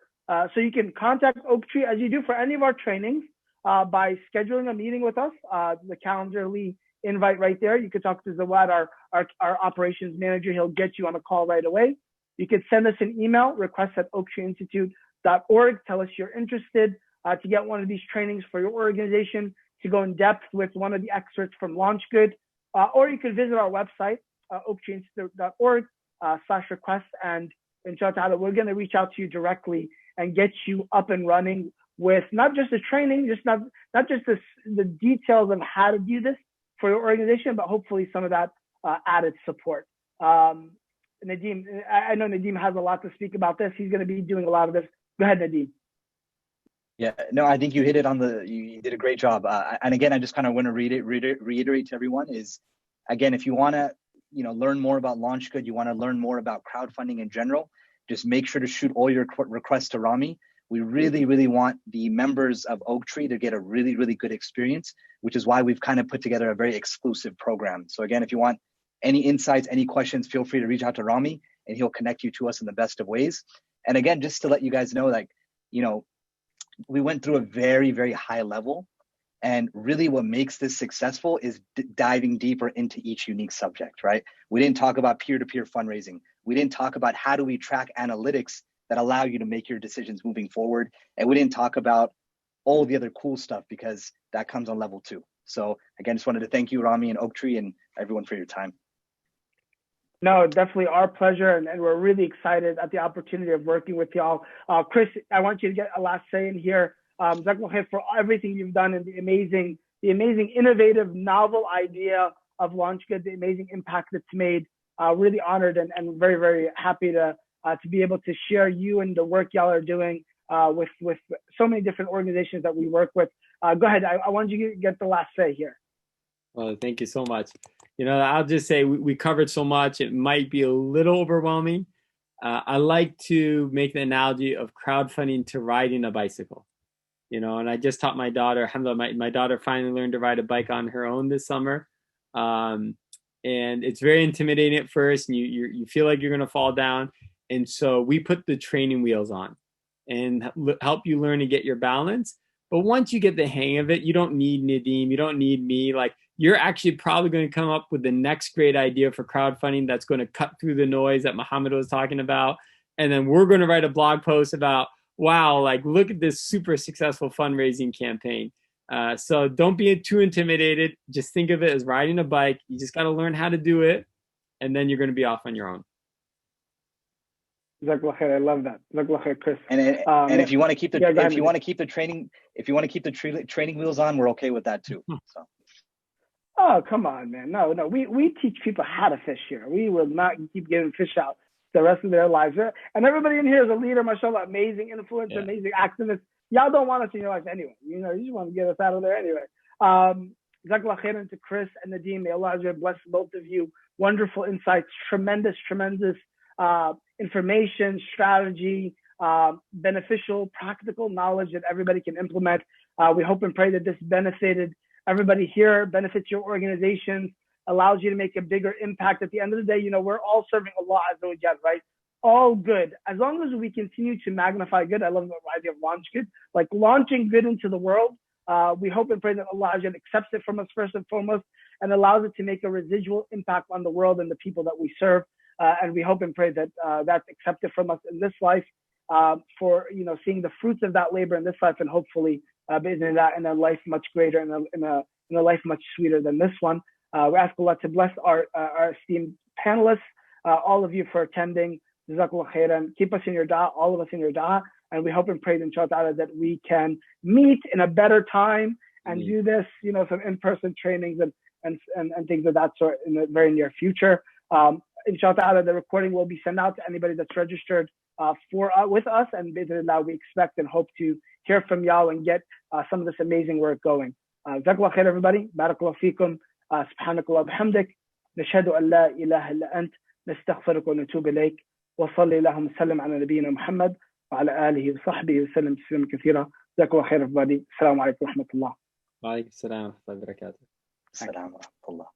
A: So you can contact Oak Tree as you do for any of our trainings by scheduling a meeting with us. The Calendly invite right there. You could talk to Zawad, our operations manager. He'll get you on a call right away. You could send us an email, request@oaktreeinstitute.org. Tell us you're interested to get one of these trainings for your organization, to go in depth with one of the experts from LaunchGood, or you could visit our website, oaktreeinstitute.org/request, and inshallah, we're going to reach out to you directly and get you up and running with not just the training, not just the details of how to do this for your organization, but hopefully some of that added support. Nadeem, I know Nadeem has a lot to speak about this. He's going to be doing a lot of this. Go ahead, Nadeem.
C: Yeah, no, I think you hit it on you did a great job. And again, I just kind of want to reiterate to everyone is, again, if you want to, learn more about LaunchGood, you want to learn more about crowdfunding in general, just make sure to shoot all your requests to Rami. We really, really want the members of Oak Tree to get a really, really good experience, which is why we've kind of put together a very exclusive program. So again, if you want any insights, any questions, feel free to reach out to Rami and he'll connect you to us in the best of ways. And again, just to let you guys know, we went through a very, very high level, and really what makes this successful is diving deeper into each unique subject, right? We didn't talk about peer-to-peer fundraising. We didn't talk about how do we track analytics that allow you to make your decisions moving forward. And we didn't talk about all the other cool stuff, because that comes on level 2. So again, just wanted to thank you, Rami and Oak Tree, and everyone for your time.
A: No, definitely our pleasure, and we're really excited at the opportunity of working with y'all. Chris, I want you to get a last say in here. Jazakallah khair for everything you've done and the amazing, innovative, novel idea of LaunchGood, the amazing impact it's made. Really honored and very, very happy to be able to share you and the work y'all are doing with so many different organizations that we work with. Go ahead. I want you to get the last say here.
B: Well, thank you so much. I'll just say we covered so much. It might be a little overwhelming. I like to make the analogy of crowdfunding to riding a bicycle. And I just taught my daughter, alhamdulillah, my daughter finally learned to ride a bike on her own this summer. And it's very intimidating at first, and you feel like you're going to fall down. And so we put the training wheels on and help you learn to get your balance. But once you get the hang of it, you don't need Nadeem, you don't need me. Like, you're actually probably going to come up with the next great idea for crowdfunding that's going to cut through the noise that Muhammad was talking about. And then we're going to write a blog post about, wow, like, look at this super successful fundraising campaign. So don't be too intimidated. Just think of it as riding a bike. You just got to learn how to do it, and then you're going to be off on your own.
A: Jazakallah khair. I love that. Jazakallah khair, Chris.
C: And if you want to keep the training wheels on, we're okay with that too. So.
A: Oh, come on, man. No. We teach people how to fish here. We will not keep getting fish out the rest of their lives. And everybody in here is a leader, mashallah, amazing influencer, amazing activist. Y'all don't want us in your life anyway. You just want to get us out of there anyway. Jazakallah khairan to Chris and Nadeem. May Allah bless both of you. Wonderful insights, tremendous information, strategy, beneficial, practical knowledge that everybody can implement. We hope and pray that this benefited everybody here, benefits your organizations, allows you to make a bigger impact. At the end of the day, we're all serving Allah Azza wa Jal, right? All good. As long as we continue to magnify good, I love the idea of LaunchGood, like launching good into the world. We hope and pray that Allah Azza wa Jal accepts it from us first and foremost, and allows it to make a residual impact on the world and the people that we serve. And we hope and pray that that's accepted from us in this life, for seeing the fruits of that labor in this life, and hopefully in a life much greater, in a life much sweeter than this one. We ask Allah to bless our esteemed panelists, all of you for attending. Jazakallah khairan. Keep us in your dua, all of us in your dua, and we hope and pray, inshallah, that we can meet in a better time and do this, some in-person trainings and things of that sort in the very near future. Inshallah, the recording will be sent out to anybody that's registered with us, and bismillah, we expect and hope to hear from y'all and get some of this amazing work going. Jazakallah khair, everybody. Barakallahu feekum. Subhanakallah bihamdik. Nashhadu an la ilaha illa ant. Nastaghfiruka wa natubu ilayk. Wa salli Allahumma sallim ala nabiyyina Muhammad wa ala alihi wa sahbihi wa sallam tasliman kathira. Jazakallah khair, everybody. Assalamu alaikum wa rahmatullah.
B: Wa alaikum assalam wa rahmatullahi wa barakatuh.
C: Assalamu alaikum wa rahmatullah.